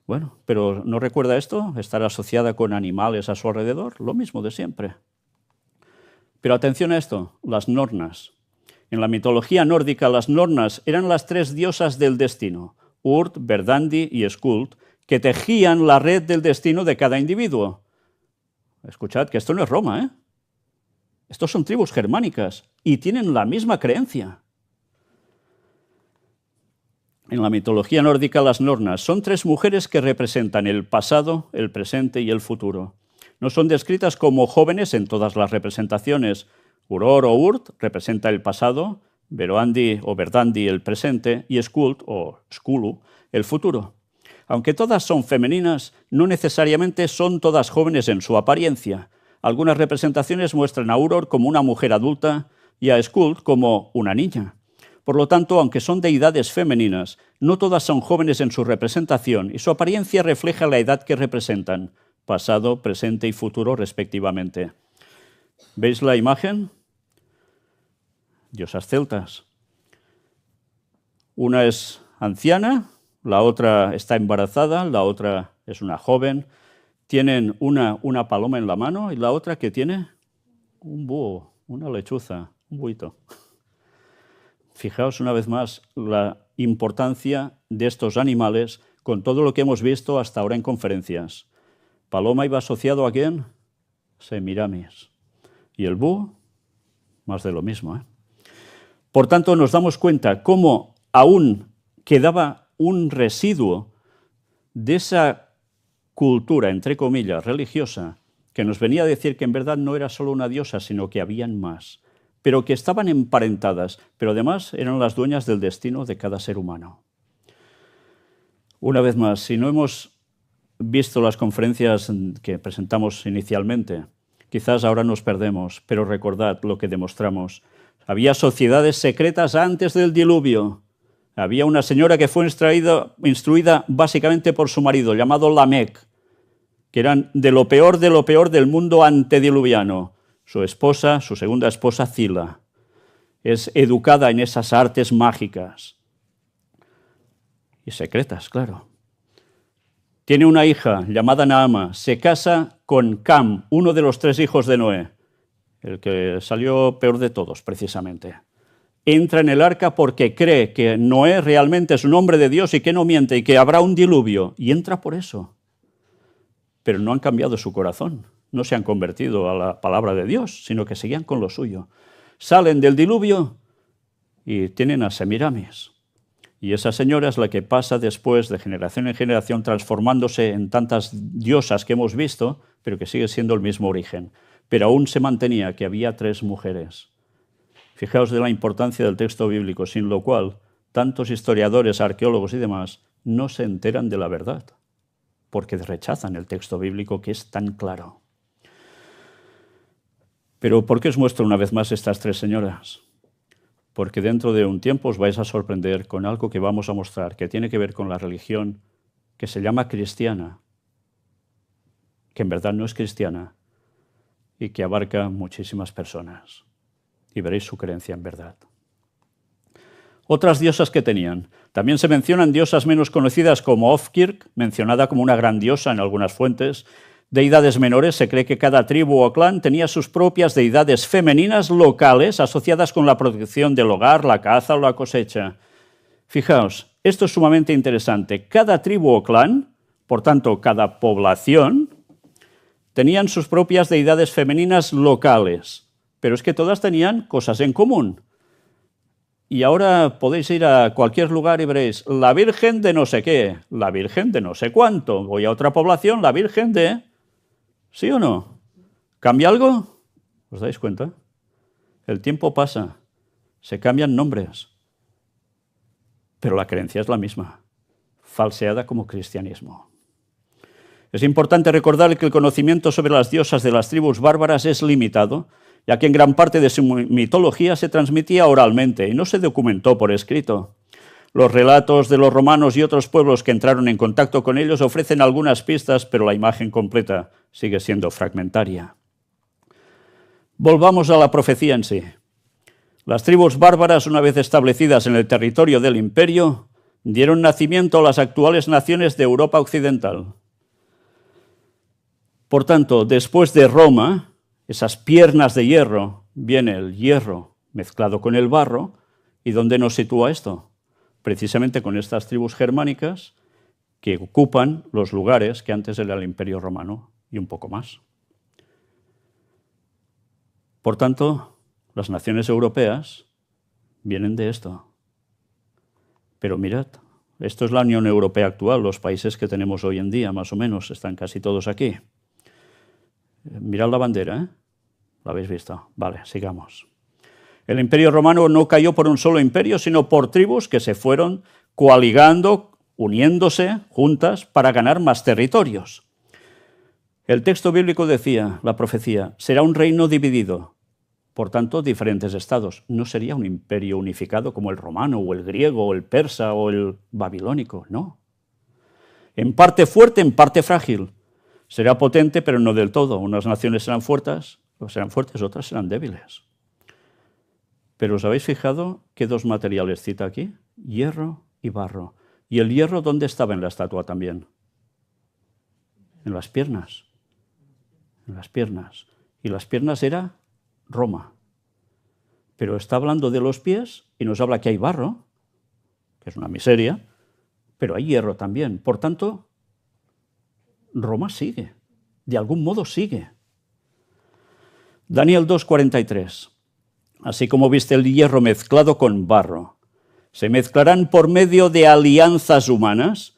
Bueno, pero ¿no recuerda esto? Estar asociada con animales a su alrededor, lo mismo de siempre. Pero atención a esto, las Nornas. En la mitología nórdica, las Nornas eran las tres diosas del destino, Urt, Verdandi y Skuld, que tejían la red del destino de cada individuo. Escuchad que esto no es Roma, ¿eh? Estos son tribus germánicas y tienen la misma creencia. En la mitología nórdica, las Nornas son tres mujeres que representan el pasado, el presente y el futuro. No son descritas como jóvenes en todas las representaciones. Uror o Urt representa el pasado, Veroandi o Verdandi el presente y Skuld o Skulu el futuro. Aunque todas son femeninas, no necesariamente son todas jóvenes en su apariencia. Algunas representaciones muestran a Uror como una mujer adulta y a Skuld como una niña. Por lo tanto, aunque son deidades femeninas, no todas son jóvenes en su representación y su apariencia refleja la edad que representan, pasado, presente y futuro respectivamente. ¿Veis la imagen? Diosas celtas. Una es anciana, la otra está embarazada, la otra es una joven. Tienen una paloma en la mano y la otra que tiene un búho, una lechuza, un buito. Fijaos una vez más la importancia de estos animales con todo lo que hemos visto hasta ahora en conferencias. Paloma iba asociado a ¿quién? Semiramis. Y el búho, más de lo mismo, ¿eh? Por tanto, nos damos cuenta cómo aún quedaba un residuo de esa cultura, entre comillas, religiosa, que nos venía a decir que en verdad no era solo una diosa, sino que habían más, pero que estaban emparentadas, pero además eran las dueñas del destino de cada ser humano. Una vez más, si no hemos visto las conferencias que presentamos inicialmente, quizás ahora nos perdemos, pero recordad lo que demostramos. Había sociedades secretas antes del diluvio. Había una señora que fue instruida básicamente por su marido, llamado Lamec, que eran de lo peor del mundo antediluviano. Su esposa, su segunda esposa, Zila, es educada en esas artes mágicas y secretas, claro. Tiene una hija llamada Naama, se casa con Cam, uno de los 3 hijos de Noé, el que salió peor de todos, precisamente. Entra en el arca porque cree que Noé realmente es un hombre de Dios y que no miente y que habrá un diluvio, y entra por eso. Pero no han cambiado su corazón, no se han convertido a la palabra de Dios, sino que seguían con lo suyo. Salen del diluvio y tienen a Semiramis. Y esa señora es la que pasa después de generación en generación transformándose en tantas diosas que hemos visto, pero que sigue siendo el mismo origen. Pero aún se mantenía que había 3 mujeres. Fijaos de la importancia del texto bíblico, sin lo cual tantos historiadores, arqueólogos y demás no se enteran de la verdad, porque rechazan el texto bíblico que es tan claro. Pero ¿por qué os muestro una vez más estas 3 señoras? Porque dentro de un tiempo os vais a sorprender con algo que vamos a mostrar, que tiene que ver con la religión que se llama cristiana, que en verdad no es cristiana y que abarca muchísimas personas. Y veréis su creencia en verdad. Otras diosas que tenían. También se mencionan diosas menos conocidas como Ofkirk, mencionada como una gran diosa en algunas fuentes. Deidades menores, se cree que cada tribu o clan tenía sus propias deidades femeninas locales asociadas con la protección del hogar, la caza o la cosecha. Fijaos, esto es sumamente interesante. Cada tribu o clan, por tanto, cada población, tenían sus propias deidades femeninas locales, pero es que todas tenían cosas en común. Y ahora podéis ir a cualquier lugar y veréis la Virgen de no sé qué, la Virgen de no sé cuánto. Voy a otra población, la Virgen de... ¿Sí o no? ¿Cambia algo? ¿Os dais cuenta? El tiempo pasa, se cambian nombres, pero la creencia es la misma, falseada como cristianismo. Es importante recordar que el conocimiento sobre las diosas de las tribus bárbaras es limitado, ya que en gran parte de su mitología se transmitía oralmente y no se documentó por escrito. Los relatos de los romanos y otros pueblos que entraron en contacto con ellos ofrecen algunas pistas, pero la imagen completa sigue siendo fragmentaria. Volvamos a la profecía en sí. Las tribus bárbaras, una vez establecidas en el territorio del imperio, dieron nacimiento a las actuales naciones de Europa occidental. Por tanto, después de Roma, esas piernas de hierro, viene el hierro mezclado con el barro. ¿Y dónde nos sitúa esto? Precisamente con estas tribus germánicas que ocupan los lugares que antes era el Imperio Romano y un poco más. Por tanto, las naciones europeas vienen de esto. Pero mirad, esto es la Unión Europea actual, los países que tenemos hoy en día, más o menos, están casi todos aquí. Mirad la bandera, ¿eh? ¿La habéis visto? Vale, sigamos. El Imperio Romano no cayó por un solo imperio, sino por tribus que se fueron coaligando, uniéndose juntas para ganar más territorios. El texto bíblico decía, la profecía, será un reino dividido, por tanto, diferentes estados. No sería un imperio unificado como el romano, o el griego, o el persa, o el babilónico, no. En parte fuerte, en parte frágil. Será potente, pero no del todo. Unas naciones serán fuertes, otras serán débiles. Pero ¿os habéis fijado qué 2 materiales cita aquí? Hierro y barro. ¿Y el hierro dónde estaba en la estatua también? En las piernas. En las piernas. Y las piernas era Roma. Pero está hablando de los pies y nos habla que hay barro, que es una miseria, pero hay hierro también. Por tanto, Roma sigue. De algún modo sigue. Daniel 2:43. Así como viste el hierro mezclado con barro. Se mezclarán por medio de alianzas humanas,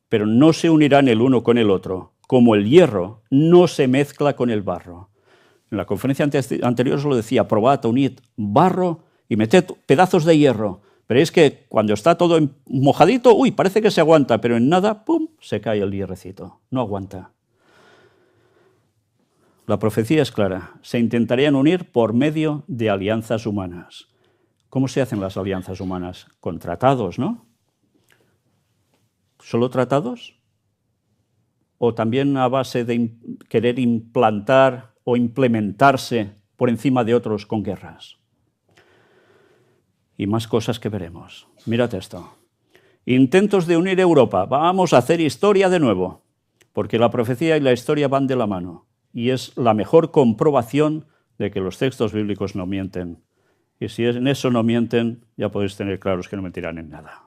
pero no se unirán el uno con el otro, como el hierro no se mezcla con el barro. En la conferencia anterior os lo decía, probad, unid barro y meted pedazos de hierro. Veréis que cuando está todo mojadito, parece que se aguanta, pero en nada, ¡pum!, se cae el hierrecito, no aguanta. La profecía es clara, se intentarían unir por medio de alianzas humanas. ¿Cómo se hacen las alianzas humanas? Con tratados, ¿no? ¿Solo tratados? ¿O también a base de querer implantar o implementarse por encima de otros con guerras. Y más cosas que veremos. Mírate esto. Intentos de unir Europa. Vamos a hacer historia de nuevo, porque la profecía y la historia van de la mano. Y es la mejor comprobación de que los textos bíblicos no mienten. Y si en eso no mienten, ya podéis tener claros que no mentirán en nada.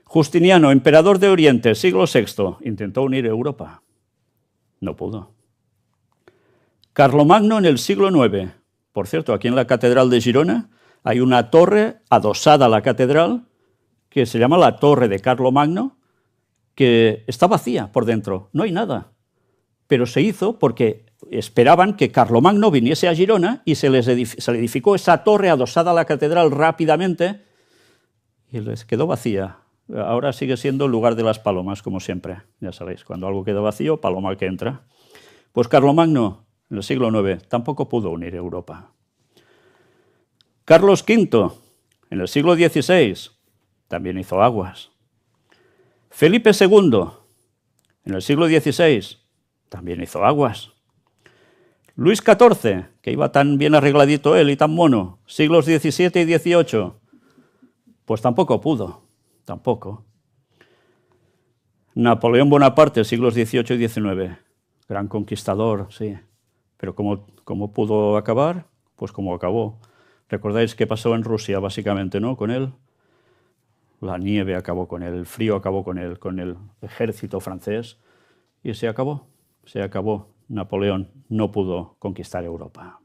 Justiniano, emperador de Oriente, siglo VI, intentó unir Europa. No pudo. Carlomagno en el siglo IX. Por cierto, aquí en la Catedral de Girona hay una torre adosada a la catedral que se llama la Torre de Carlomagno, que está vacía por dentro, no hay nada. Pero se hizo porque esperaban que Carlomagno viniese a Girona y se le edificó esa torre adosada a la catedral rápidamente y les quedó vacía. Ahora sigue siendo el lugar de las palomas, como siempre. Ya sabéis, cuando algo queda vacío, paloma que entra. Pues Carlomagno, en el siglo IX, tampoco pudo unir Europa. Carlos V, en el siglo XVI, también hizo aguas. Felipe II, en el siglo XVI, también hizo aguas. Luis XIV, que iba tan bien arregladito él y tan mono, siglos XVII y XVIII, pues tampoco pudo, tampoco. Napoleón Bonaparte, siglos XVIII y XIX, gran conquistador, sí, pero ¿cómo pudo acabar? Pues como acabó. ¿Recordáis qué pasó en Rusia, básicamente, no? Con él. La nieve acabó con él, el frío acabó con él, con el ejército francés, y se acabó. Napoleón no pudo conquistar Europa.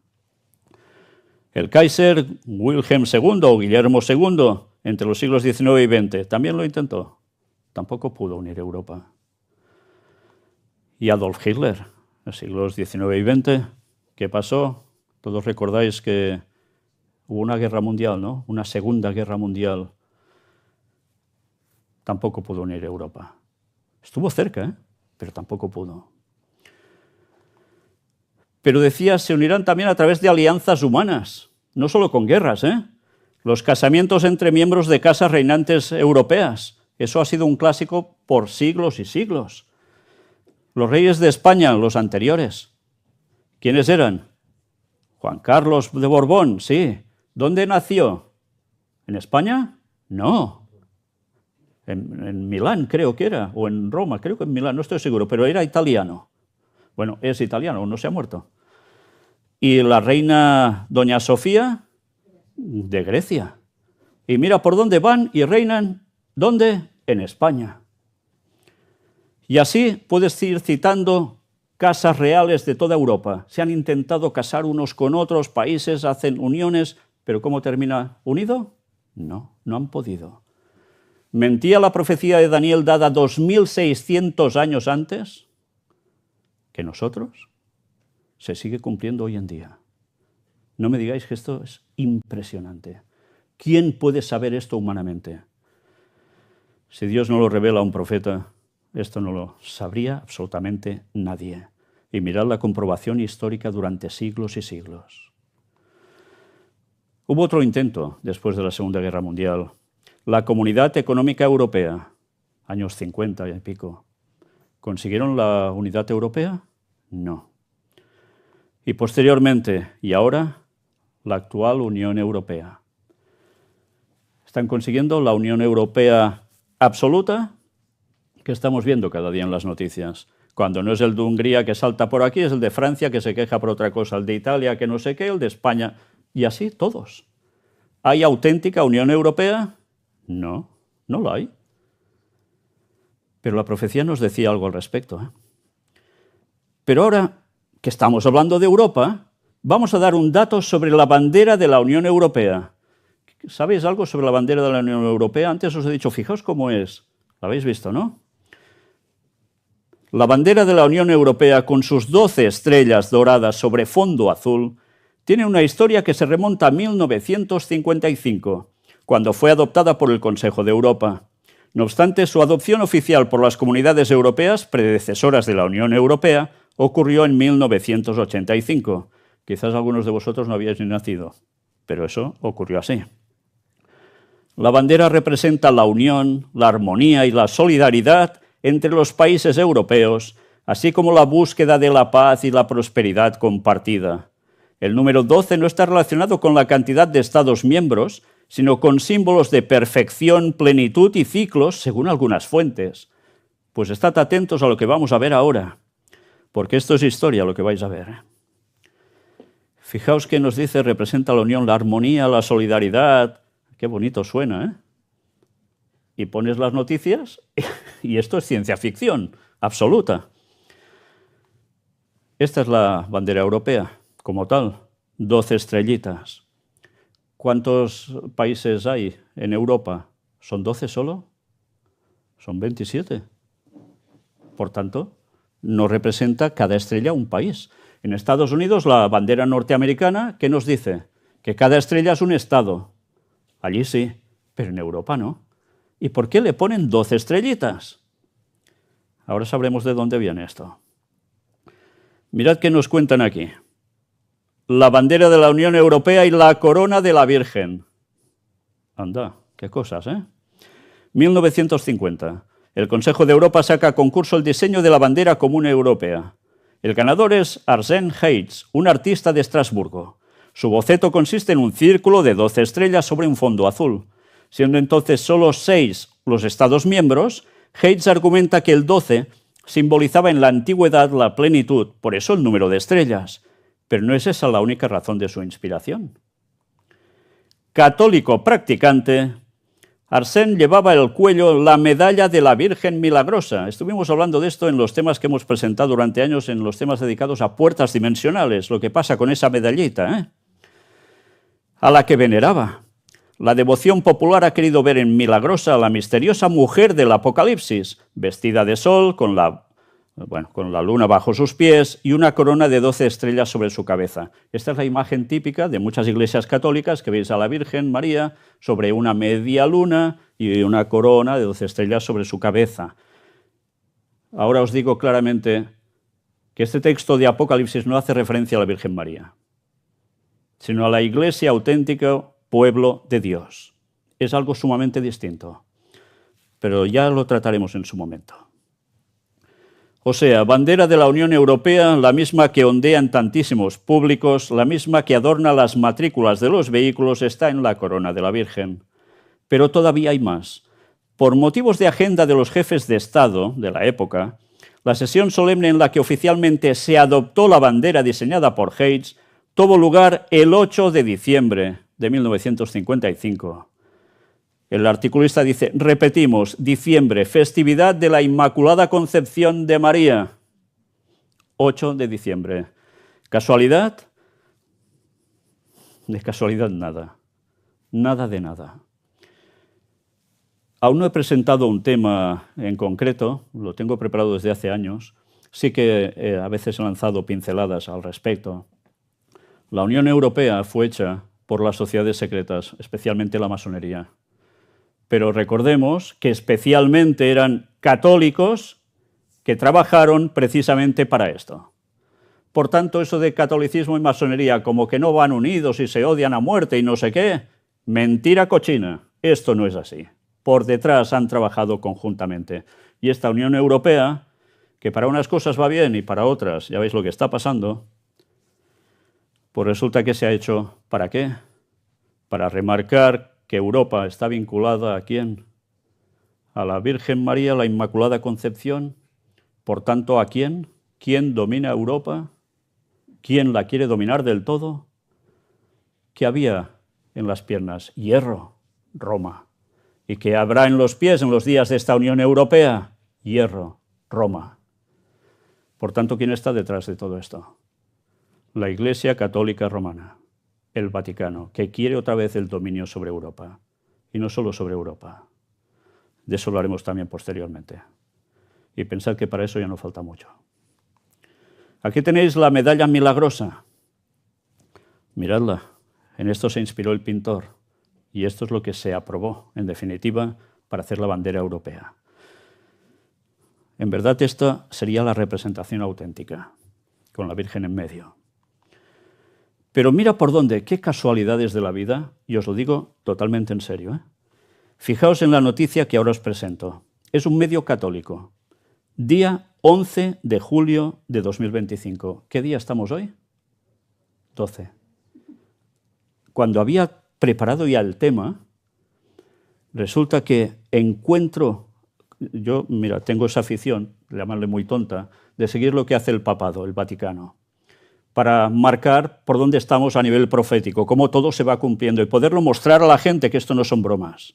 El Kaiser Wilhelm II o Guillermo II, entre los siglos XIX y XX, también lo intentó. Tampoco pudo unir Europa. Y Adolf Hitler, en los siglos XIX y XX, ¿qué pasó? Todos recordáis que hubo una guerra mundial, ¿no? Una segunda guerra mundial. Tampoco pudo unir Europa. Estuvo cerca, pero tampoco pudo. Pero decía, se unirán también a través de alianzas humanas, no solo con guerras, Los casamientos entre miembros de casas reinantes europeas. Eso ha sido un clásico por siglos y siglos. Los reyes de España, los anteriores. ¿Quiénes eran? Juan Carlos de Borbón, sí. ¿Dónde nació? ¿En España? No. En Milán creo que era, o en Roma, creo que en Milán, no estoy seguro, pero era italiano. Bueno, es italiano, no se ha muerto. Y la reina Doña Sofía, de Grecia. Y mira por dónde van y reinan, ¿dónde? En España. Y así puedes ir citando casas reales de toda Europa. Se han intentado casar unos con otros, países hacen uniones, pero ¿cómo termina? ¿Unido? No, no han podido. ¿Mentía la profecía de Daniel dada 2600 años antes que nosotros? Se sigue cumpliendo hoy en día. No me digáis que esto es impresionante. ¿Quién puede saber esto humanamente? Si Dios no lo revela a un profeta, esto no lo sabría absolutamente nadie. Y mirad la comprobación histórica durante siglos y siglos. Hubo otro intento después de la Segunda Guerra Mundial. La Comunidad Económica Europea, años 50 y pico. ¿Consiguieron la unidad europea? No. Y posteriormente, y ahora, la actual Unión Europea. ¿Están consiguiendo la Unión Europea absoluta? Que estamos viendo cada día en las noticias. Cuando no es el de Hungría que salta por aquí, es el de Francia que se queja por otra cosa, el de Italia que no sé qué, el de España, y así todos. ¿Hay auténtica Unión Europea? No, no lo hay. Pero la profecía nos decía algo al respecto. Pero ahora que estamos hablando de Europa, vamos a dar un dato sobre la bandera de la Unión Europea. ¿Sabéis algo sobre la bandera de la Unión Europea? Antes os he dicho, fijaos cómo es. ¿La habéis visto, no? La bandera de la Unión Europea, con sus 12 estrellas doradas sobre fondo azul, tiene una historia que se remonta a 1955, cuando fue adoptada por el Consejo de Europa. No obstante, su adopción oficial por las comunidades europeas, predecesoras de la Unión Europea, ocurrió en 1985. Quizás algunos de vosotros no habíais ni nacido, pero eso ocurrió así. La bandera representa la unión, la armonía y la solidaridad entre los países europeos, así como la búsqueda de la paz y la prosperidad compartida. El número 12 no está relacionado con la cantidad de Estados miembros, sino con símbolos de perfección, plenitud y ciclos, según algunas fuentes. Pues estad atentos a lo que vamos a ver ahora, porque esto es historia lo que vais a ver. Fijaos que nos dice, representa la unión, la armonía, la solidaridad. Qué bonito suena, ¿eh? Y pones las noticias y esto es ciencia ficción absoluta. Esta es la bandera europea, como tal, 12 estrellitas. ¿Cuántos países hay en Europa? ¿Son 12 solo? Son 27. Por tanto, no representa cada estrella un país. En Estados Unidos, la bandera norteamericana, ¿qué nos dice? Que cada estrella es un estado. Allí sí, pero en Europa no. ¿Y por qué le ponen 12 estrellitas? Ahora sabremos de dónde viene esto. Mirad qué nos cuentan aquí. La bandera de la Unión Europea y la corona de la Virgen. Anda, qué cosas, ¿eh? 1950. El Consejo de Europa saca a concurso el diseño de la bandera común europea. El ganador es Arsène Heitz, un artista de Estrasburgo. Su boceto consiste en un círculo de 12 estrellas sobre un fondo azul. Siendo entonces solo 6 los Estados miembros, Heitz argumenta que el 12 simbolizaba en la antigüedad la plenitud, por eso el número de estrellas. Pero no es esa la única razón de su inspiración. Católico practicante, Arsène llevaba al cuello la medalla de la Virgen Milagrosa. Estuvimos hablando de esto en los temas que hemos presentado durante años, en los temas dedicados a puertas dimensionales, lo que pasa con esa medallita, ¿eh? A la que veneraba. La devoción popular ha querido ver en Milagrosa a la misteriosa mujer del Apocalipsis, vestida de sol, con la luna bajo sus pies y una corona de 12 estrellas sobre su cabeza. Esta es la imagen típica de muchas iglesias católicas, que veis a la Virgen María sobre una media luna y una corona de 12 estrellas sobre su cabeza. Ahora os digo claramente que este texto de Apocalipsis no hace referencia a la Virgen María, sino a la iglesia auténtica, pueblo de Dios. Es algo sumamente distinto, pero ya lo trataremos en su momento. O sea, bandera de la Unión Europea, la misma que ondea en tantísimos públicos, la misma que adorna las matrículas de los vehículos, está en la corona de la Virgen. Pero todavía hay más. Por motivos de agenda de los jefes de Estado de la época, la sesión solemne en la que oficialmente se adoptó la bandera diseñada por Heitz tuvo lugar el 8 de diciembre de 1955. El articulista dice, repetimos, diciembre, festividad de la Inmaculada Concepción de María. 8 de diciembre. ¿Casualidad? De casualidad nada. Nada de nada. Aún no he presentado un tema en concreto, lo tengo preparado desde hace años. Sí que a veces he lanzado pinceladas al respecto. La Unión Europea fue hecha por las sociedades secretas, especialmente la masonería. Pero recordemos que especialmente eran católicos que trabajaron precisamente para esto. Por tanto, eso de catolicismo y masonería, como que no van unidos y se odian a muerte y no sé qué, mentira cochina. Esto no es así. Por detrás han trabajado conjuntamente. Y esta Unión Europea, que para unas cosas va bien y para otras, ya veis lo que está pasando, pues resulta que se ha hecho, ¿para qué? Para remarcar que Europa está vinculada ¿a quién? A la Virgen María, la Inmaculada Concepción. Por tanto, ¿a quién? ¿Quién domina Europa? ¿Quién la quiere dominar del todo? ¿Qué había en las piernas? Hierro, Roma. ¿Y qué habrá en los pies en los días de esta Unión Europea? Hierro, Roma. Por tanto, ¿quién está detrás de todo esto? La Iglesia Católica Romana. El Vaticano, que quiere otra vez el dominio sobre Europa. Y no solo sobre Europa. De eso lo haremos también posteriormente. Y pensad que para eso ya no falta mucho. Aquí tenéis la medalla milagrosa. Miradla. En esto se inspiró el pintor. Y esto es lo que se aprobó, en definitiva, para hacer la bandera europea. En verdad, esta sería la representación auténtica, con la Virgen en medio. Pero mira por dónde, qué casualidades de la vida, y os lo digo totalmente en serio, ¿eh? Fijaos en la noticia que ahora os presento. Es un medio católico. Día 11 de julio de 2025. ¿Qué día estamos hoy? 12. Cuando había preparado ya el tema, resulta que encuentro, yo, mira, tengo esa afición, llamarle muy tonta, de seguir lo que hace el papado, el Vaticano, para marcar por dónde estamos a nivel profético, cómo todo se va cumpliendo y poderlo mostrar a la gente que esto no son bromas.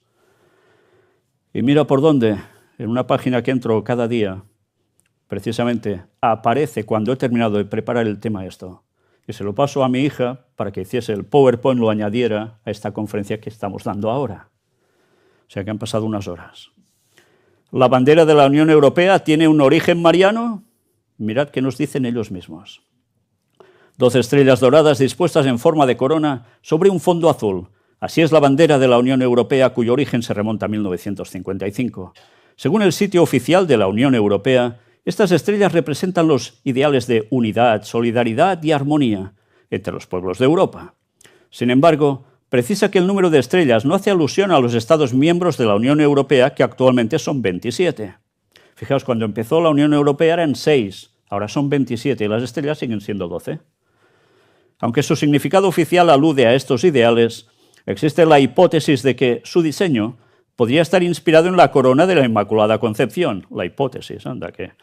Y mira por dónde, en una página que entro cada día, precisamente aparece cuando he terminado de preparar el tema esto. Y se lo paso a mi hija para que hiciese el PowerPoint, lo añadiera a esta conferencia que estamos dando ahora. O sea que han pasado unas horas. La bandera de la Unión Europea tiene un origen mariano. Mirad qué nos dicen ellos mismos. 12 estrellas doradas dispuestas en forma de corona sobre un fondo azul. Así es la bandera de la Unión Europea, cuyo origen se remonta a 1955. Según el sitio oficial de la Unión Europea, estas estrellas representan los ideales de unidad, solidaridad y armonía entre los pueblos de Europa. Sin embargo, precisa que el número de estrellas no hace alusión a los Estados miembros de la Unión Europea, que actualmente son 27. Fijaos, cuando empezó la Unión Europea eran 6, ahora son 27 y las estrellas siguen siendo 12. Aunque su significado oficial alude a estos ideales, existe la hipótesis de que su diseño podría estar inspirado en la corona de la Inmaculada Concepción. La hipótesis, anda que...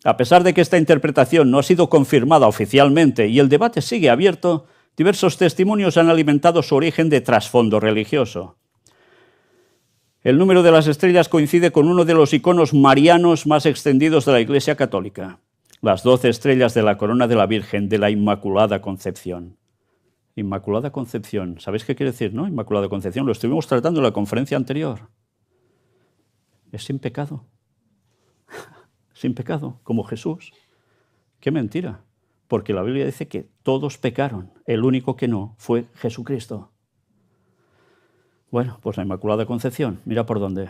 A pesar de que esta interpretación no ha sido confirmada oficialmente y el debate sigue abierto, diversos testimonios han alimentado su origen de trasfondo religioso. El número de las estrellas coincide con uno de los iconos marianos más extendidos de la Iglesia Católica, las 12 estrellas de la corona de la Virgen de la Inmaculada Concepción. Inmaculada Concepción, ¿sabéis qué quiere decir, no? Inmaculada Concepción, lo estuvimos tratando en la conferencia anterior. Es sin pecado. Sin pecado, como Jesús. ¡Qué mentira! Porque la Biblia dice que todos pecaron, el único que no fue Jesucristo. Bueno, pues la Inmaculada Concepción, mira por dónde.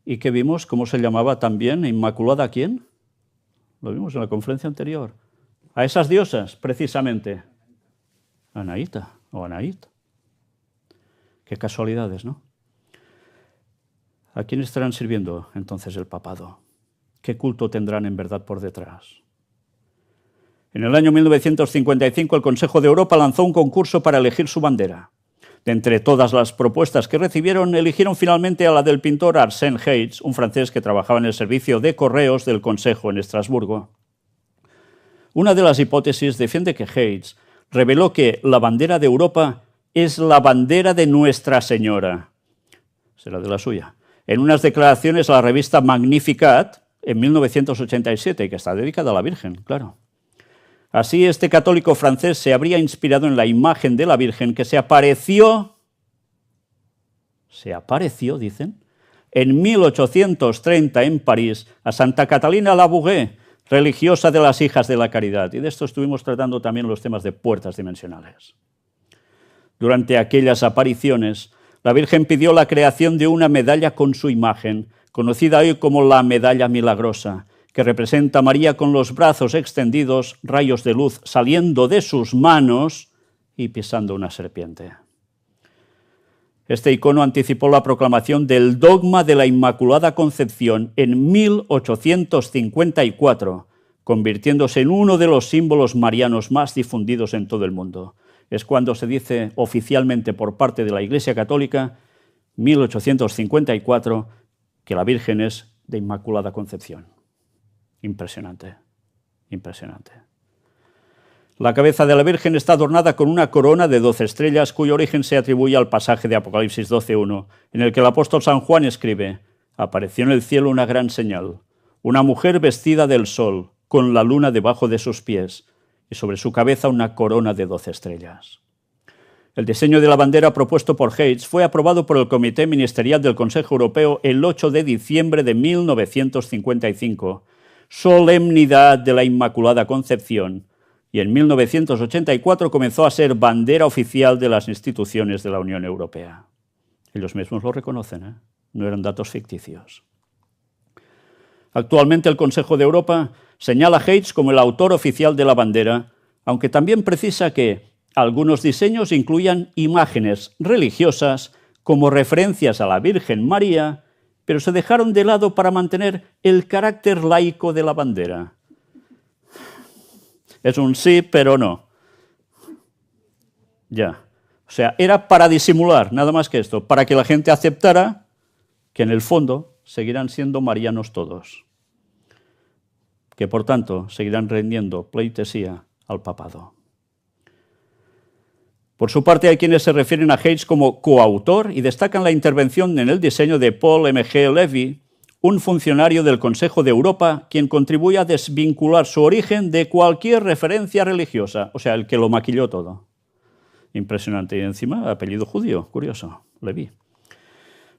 ¿Y qué vimos? ¿Cómo se llamaba también? ¿Inmaculada a quién? Lo vimos en la conferencia anterior. A esas diosas, precisamente. Anaíta o Anaít. Qué casualidades, ¿no? ¿A quién estarán sirviendo entonces el papado? ¿Qué culto tendrán en verdad por detrás? En el año 1955 el Consejo de Europa lanzó un concurso para elegir su bandera. De entre todas las propuestas que recibieron, eligieron finalmente a la del pintor Arsène Hayes, un francés que trabajaba en el servicio de correos del Consejo en Estrasburgo. Una de las hipótesis defiende que Hayes reveló que la bandera de Europa es la bandera de Nuestra Señora. Será de la suya. En unas declaraciones a la revista Magnificat, en 1987, que está dedicada a la Virgen, claro. Así, este católico francés se habría inspirado en la imagen de la Virgen que se apareció, dicen, en 1830 en París a Santa Catalina Labouré, religiosa de las Hijas de la Caridad. Y de esto estuvimos tratando también los temas de puertas dimensionales. Durante aquellas apariciones, la Virgen pidió la creación de una medalla con su imagen, conocida hoy como la Medalla Milagrosa, que representa a María con los brazos extendidos, rayos de luz saliendo de sus manos y pisando una serpiente. Este icono anticipó la proclamación del dogma de la Inmaculada Concepción en 1854, convirtiéndose en uno de los símbolos marianos más difundidos en todo el mundo. Es cuando se dice oficialmente por parte de la Iglesia Católica, 1854, que la Virgen es de Inmaculada Concepción. Impresionante, impresionante. La cabeza de la Virgen está adornada con una corona de 12 estrellas, cuyo origen se atribuye al pasaje de Apocalipsis 12:1, en el que el apóstol San Juan escribe: «Apareció en el cielo una gran señal, una mujer vestida del sol, con la luna debajo de sus pies, y sobre su cabeza una corona de 12 estrellas». El diseño de la bandera propuesto por Hayes fue aprobado por el Comité Ministerial del Consejo Europeo el 8 de diciembre de 1955, solemnidad de la Inmaculada Concepción, y en 1984 comenzó a ser bandera oficial de las instituciones de la Unión Europea. Ellos mismos lo reconocen, ¿eh? No eran datos ficticios. Actualmente el Consejo de Europa señala a Hayes como el autor oficial de la bandera, aunque también precisa que algunos diseños incluían imágenes religiosas como referencias a la Virgen María, pero se dejaron de lado para mantener el carácter laico de la bandera. Es un sí, pero no. Ya. O sea, era para disimular, nada más que esto, para que la gente aceptara que en el fondo seguirán siendo marianos todos, que por tanto seguirán rendiendo pleitesía al papado. Por su parte, hay quienes se refieren a Hayes como coautor y destacan la intervención en el diseño de Paul M. G. Levy, un funcionario del Consejo de Europa, quien contribuye a desvincular su origen de cualquier referencia religiosa, o sea, el que lo maquilló todo. Impresionante. Y encima, apellido judío, curioso, Levy.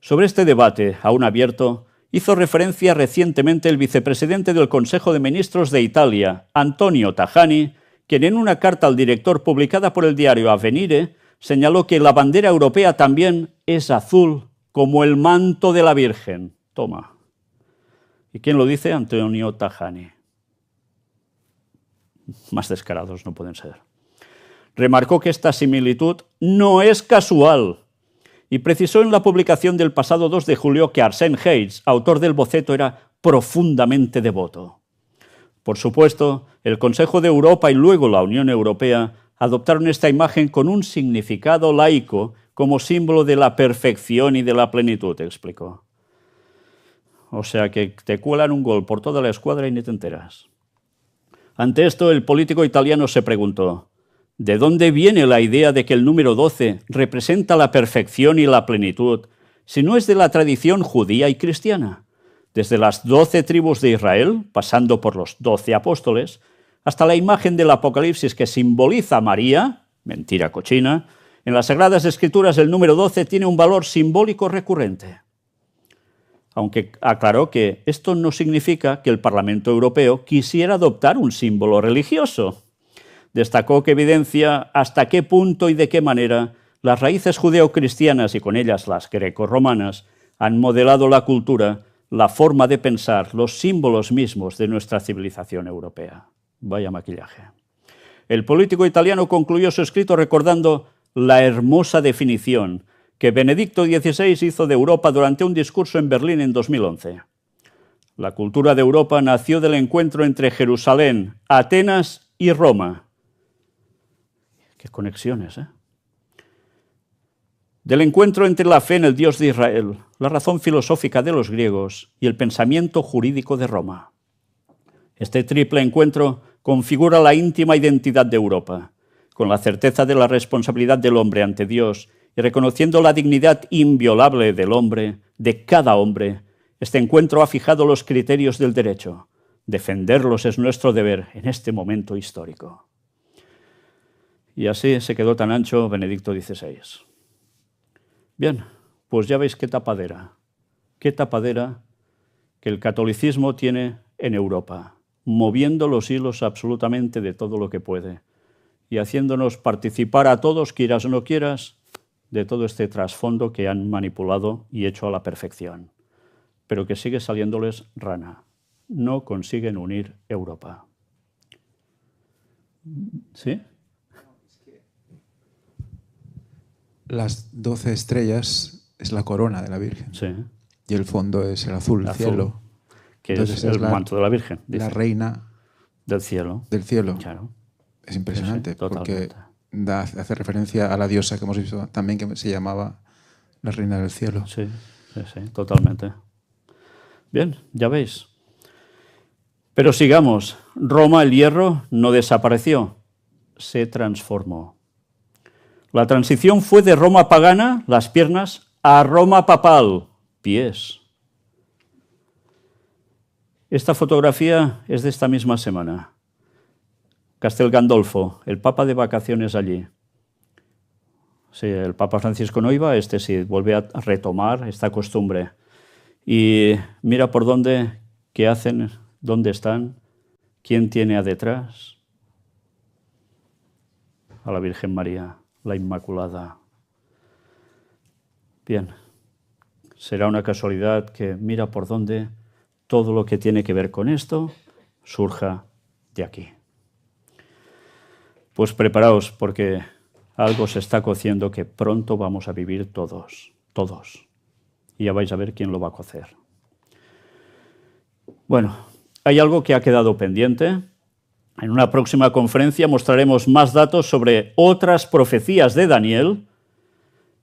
Sobre este debate, aún abierto, hizo referencia recientemente el vicepresidente del Consejo de Ministros de Italia, Antonio Tajani, quien en una carta al director publicada por el diario Avvenire señaló que la bandera europea también es azul como el manto de la Virgen. Toma. ¿Y quién lo dice? Antonio Tajani. Más descarados no pueden ser. Remarcó que esta similitud no es casual y precisó en la publicación del pasado 2 de julio que Arsène Hayes, autor del boceto, era profundamente devoto. Por supuesto, el Consejo de Europa y luego la Unión Europea adoptaron esta imagen con un significado laico como símbolo de la perfección y de la plenitud, explicó. O sea que te cuelan un gol por toda la escuadra y ni te enteras. Ante esto, el político italiano se preguntó: ¿de dónde viene la idea de que el número 12 representa la perfección y la plenitud, si no es de la tradición judía y cristiana? Desde las 12 tribus de Israel, pasando por los 12 apóstoles, hasta la imagen del Apocalipsis que simboliza a María, mentira cochina, en las Sagradas Escrituras el número 12 tiene un valor simbólico recurrente. Aunque aclaró que esto no significa que el Parlamento Europeo quisiera adoptar un símbolo religioso. Destacó que evidencia hasta qué punto y de qué manera las raíces judeocristianas y con ellas las grecorromanas han modelado la cultura, la forma de pensar, los símbolos mismos de nuestra civilización europea. Vaya maquillaje. El político italiano concluyó su escrito recordando la hermosa definición que Benedicto XVI hizo de Europa durante un discurso en Berlín en 2011. La cultura de Europa nació del encuentro entre Jerusalén, Atenas y Roma. Qué conexiones, ¿eh? Del encuentro entre la fe en el Dios de Israel, la razón filosófica de los griegos y el pensamiento jurídico de Roma. Este triple encuentro configura la íntima identidad de Europa, con la certeza de la responsabilidad del hombre ante Dios y reconociendo la dignidad inviolable del hombre, de cada hombre. Este encuentro ha fijado los criterios del derecho. Defenderlos es nuestro deber en este momento histórico. Y así se quedó tan ancho Benedicto XVI. Bien, pues ya veis qué tapadera que el catolicismo tiene en Europa, moviendo los hilos absolutamente de todo lo que puede y haciéndonos participar a todos, quieras o no quieras, de todo este trasfondo que han manipulado y hecho a la perfección, pero que sigue saliéndoles rana. No consiguen unir Europa. ¿Sí? Las 12 estrellas es la corona de la Virgen. Sí. Y el fondo es el azul, el cielo. Que Entonces es el manto de la Virgen. Dice. La reina del cielo. Del cielo. Claro. Es impresionante, Sí, porque hace referencia a la diosa que hemos visto también, que se llamaba la reina del cielo. Sí, totalmente. Bien, ya veis. Pero sigamos. Roma, el hierro, no desapareció, se transformó. La transición fue de Roma pagana, las piernas, a Roma papal, pies. Esta fotografía es de esta misma semana. Castel Gandolfo, el Papa de vacaciones allí. Sí, el Papa Francisco no iba, este sí, vuelve a retomar esta costumbre. Y mira por dónde, qué hacen, dónde están, quién tiene a detrás. A la Virgen María, la Inmaculada. Bien, será una casualidad que mira por dónde todo lo que tiene que ver con esto surja de aquí. Pues preparaos, porque algo se está cociendo que pronto vamos a vivir todos. Y ya vais a ver quién lo va a cocer. Bueno, hay algo que ha quedado pendiente En una próxima conferencia mostraremos más datos sobre otras profecías de Daniel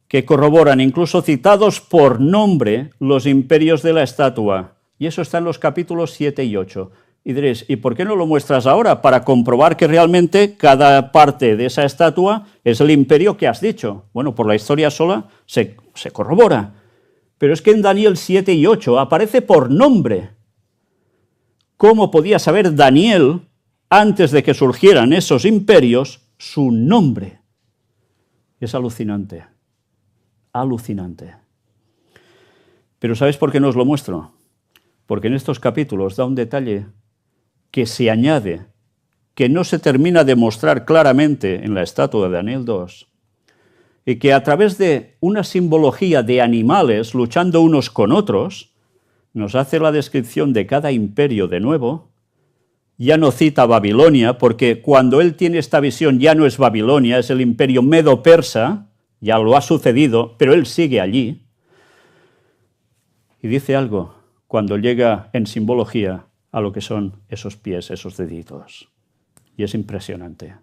que corroboran, incluso citados por nombre, los imperios de la estatua. Y eso está en los capítulos 7 y 8. Y diréis, ¿y por qué no lo muestras ahora? Para comprobar que realmente cada parte de esa estatua es el imperio que has dicho. Bueno, por la historia sola se corrobora. Pero es que en Daniel 7 y 8 aparece por nombre. ¿Cómo podía saber Daniel, antes de que surgieran esos imperios, su nombre? Es alucinante. Alucinante. Pero ¿sabes por qué no os lo muestro? Porque en estos capítulos da un detalle que se añade, que no se termina de mostrar claramente en la estatua de Daniel 2, y que a través de una simbología de animales luchando unos con otros, nos hace la descripción de cada imperio de nuevo. Ya no cita Babilonia, porque cuando él tiene esta visión ya no es Babilonia, es el imperio medo-persa, ya lo ha sucedido, pero él sigue allí. Y dice algo cuando llega en simbología a lo que son esos pies, esos deditos. Y es impresionante.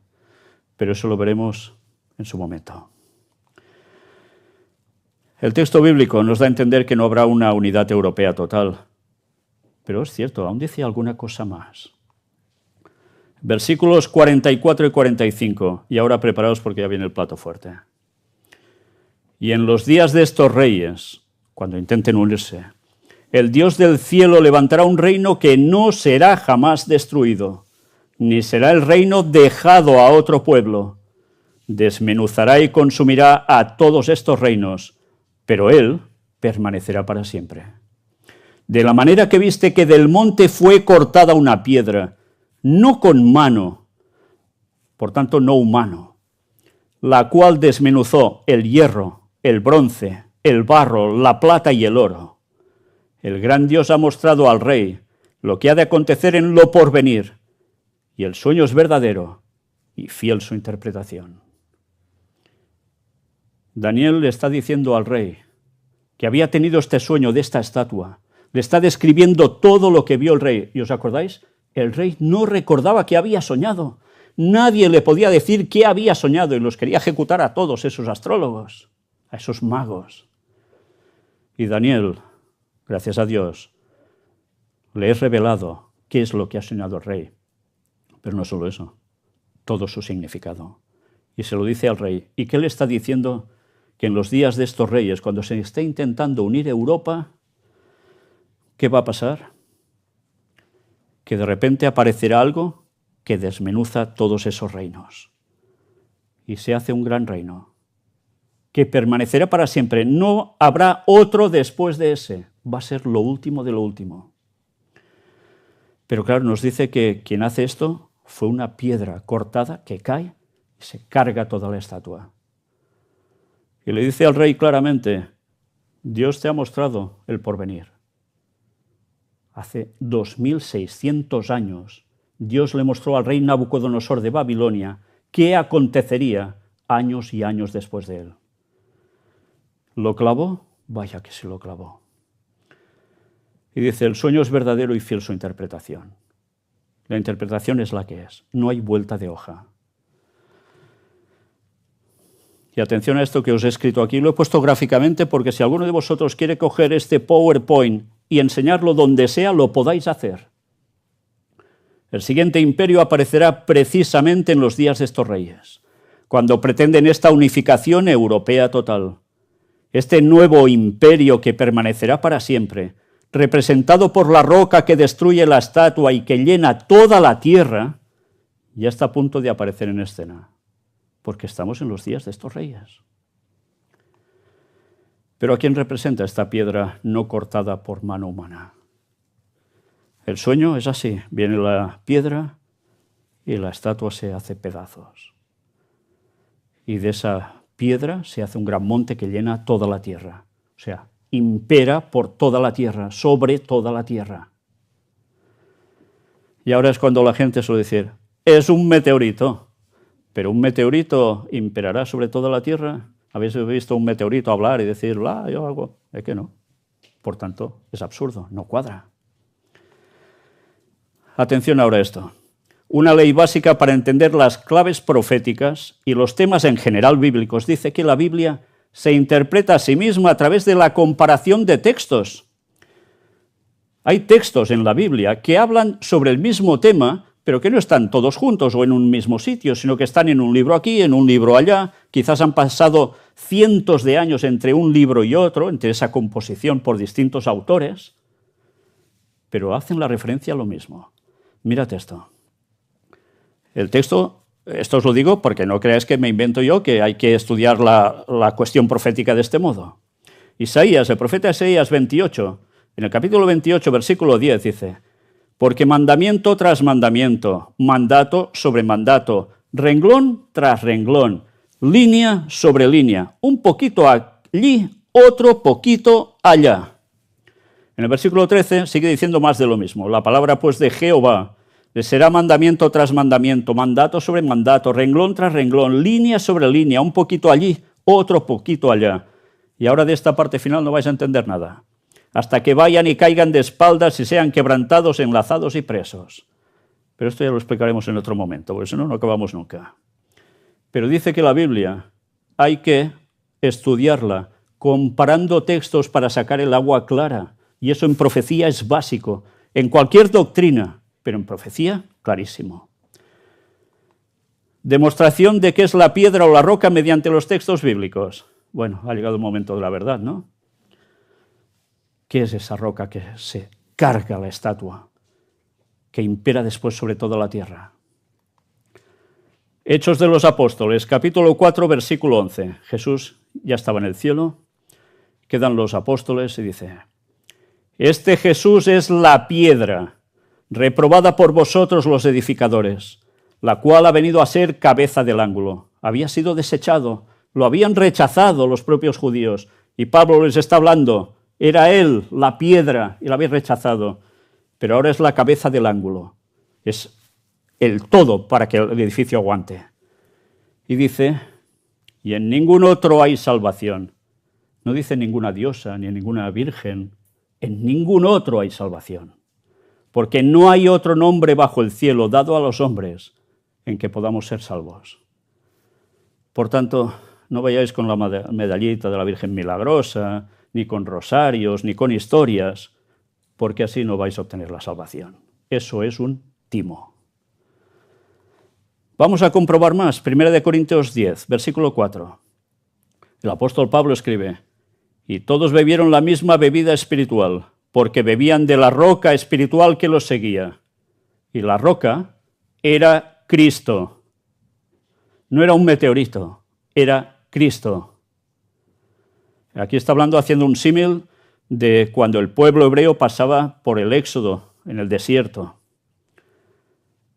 Pero eso lo veremos en su momento. El texto bíblico nos da a entender que no habrá una unidad europea total. Pero es cierto, aún dice alguna cosa más. Versículos 44 y 45. Y ahora preparaos porque ya viene el plato fuerte. Y en los días de estos reyes, cuando intenten unirse, el Dios del cielo levantará un reino que no será jamás destruido, ni será el reino dejado a otro pueblo. Desmenuzará y consumirá a todos estos reinos, pero él permanecerá para siempre. De la manera que viste que del monte fue cortada una piedra, no con mano, por tanto no humano, la cual desmenuzó el hierro, el bronce, el barro, la plata y el oro. El gran Dios ha mostrado al rey lo que ha de acontecer en lo porvenir, y el sueño es verdadero y fiel su interpretación. Daniel le está diciendo al rey que había tenido este sueño de esta estatua, le está describiendo todo lo que vio el rey. ¿Y os acordáis? El rey no recordaba que había soñado. Nadie le podía decir qué había soñado y los quería ejecutar a todos esos astrólogos, a esos magos. Y Daniel, gracias a Dios, le he revelado qué es lo que ha soñado el rey. Pero no solo eso, todo su significado. Y se lo dice al rey. ¿Y qué le está diciendo? Que en los días de estos reyes, cuando se esté intentando unir Europa, ¿qué va a pasar? Que de repente aparecerá algo que desmenuza todos esos reinos. Y se hace un gran reino, que permanecerá para siempre. No habrá otro después de ese. Va a ser lo último de lo último. Pero claro, nos dice que quien hace esto fue una piedra cortada que cae y se carga toda la estatua. Y le dice al rey claramente, Dios te ha mostrado el porvenir. Hace 2600 años, Dios le mostró al rey Nabucodonosor de Babilonia qué acontecería años y años después de él. ¿Lo clavó? Vaya que se lo clavó. Y dice, el sueño es verdadero y fiel su interpretación. La interpretación es la que es, no hay vuelta de hoja. Y atención a esto que os he escrito aquí, lo he puesto gráficamente porque si alguno de vosotros quiere coger este PowerPoint y enseñarlo donde sea, lo podáis hacer. El siguiente imperio aparecerá precisamente en los días de estos reyes, cuando pretenden esta unificación europea total. Este nuevo imperio que permanecerá para siempre, representado por la roca que destruye la estatua y que llena toda la tierra, ya está a punto de aparecer en escena, porque estamos en los días de estos reyes. Pero ¿a quién representa esta piedra no cortada por mano humana? El sueño es así, viene la piedra y la estatua se hace pedazos. Y de esa piedra se hace un gran monte que llena toda la tierra. O sea, impera por toda la tierra, sobre toda la tierra. Y ahora es cuando la gente suele decir, es un meteorito, pero un meteorito imperará sobre toda la tierra. ¿Habéis visto un meteorito hablar y decir, yo hago? Es que no. Por tanto, es absurdo, no cuadra. Atención ahora a esto. una ley básica para entender las claves proféticas y los temas en general bíblicos. Dice que la Biblia se interpreta a sí misma a través de la comparación de textos. Hay textos en la Biblia que hablan sobre el mismo tema, pero que no están todos juntos o en un mismo sitio, sino que están en un libro aquí, en un libro allá. Quizás han pasado cientos de años entre un libro y otro, entre esa composición por distintos autores, pero hacen la referencia a lo mismo. Mírate esto. El texto, esto os lo digo porque no creáis que me invento yo, que hay que estudiar la cuestión profética de este modo. Isaías, el profeta Isaías 28, en el capítulo 28, versículo 10, dice: porque mandamiento tras mandamiento, mandato sobre mandato, renglón tras renglón, línea sobre línea, un poquito allí, otro poquito allá. En el versículo 13 sigue diciendo más de lo mismo. La palabra pues de Jehová le será mandamiento tras mandamiento, mandato sobre mandato, renglón tras renglón, línea sobre línea, un poquito allí, otro poquito allá. Y ahora de esta parte final no vais a entender nada, hasta que vayan y caigan de espaldas y sean quebrantados, enlazados y presos. Pero esto ya lo explicaremos en otro momento, porque si no, no acabamos nunca. Pero dice que la Biblia hay que estudiarla comparando textos para sacar el agua clara, y eso en profecía es básico, en cualquier doctrina, pero en profecía, clarísimo. Demostración de qué es la piedra o la roca mediante los textos bíblicos. Bueno, ha llegado el momento de la verdad, ¿no? ¿Qué es esa roca que se carga la estatua, que impera después sobre toda la tierra? Hechos de los Apóstoles, capítulo 4, versículo 11. Jesús ya estaba en el cielo, quedan los apóstoles y dice: este Jesús es la piedra, reprobada por vosotros los edificadores, la cual ha venido a ser cabeza del ángulo. Había sido desechado, lo habían rechazado los propios judíos, y Pablo les está hablando. Era él, la piedra, y la habéis rechazado, pero ahora es la cabeza del ángulo. Es el todo para que el edificio aguante. Y dice: y en ningún otro hay salvación. No dice ninguna diosa ni ninguna virgen. En ningún otro hay salvación. Porque no hay otro nombre bajo el cielo dado a los hombres en que podamos ser salvos. Por tanto, no vayáis con la medallita de la Virgen Milagrosa, ni con rosarios, ni con historias, porque así no vais a obtener la salvación. Eso es un timo. Vamos a comprobar más. 1 Corintios 10, versículo 4. El apóstol Pablo escribe: y todos bebieron la misma bebida espiritual, porque bebían de la roca espiritual que los seguía. Y la roca era Cristo. No era un meteorito, era Cristo. Aquí está hablando, haciendo un símil de cuando el pueblo hebreo pasaba por el éxodo en el desierto.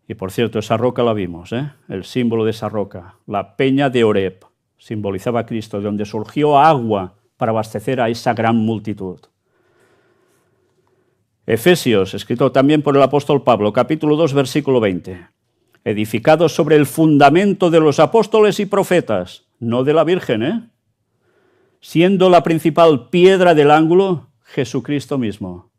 Y por cierto, esa roca la vimos, el símbolo de esa roca, la peña de Oreb, simbolizaba a Cristo, de donde surgió agua para abastecer a esa gran multitud. Efesios, escrito también por el apóstol Pablo, capítulo 2, versículo 20. Edificados sobre el fundamento de los apóstoles y profetas, no de la Virgen, siendo la principal piedra del ángulo Jesucristo mismo.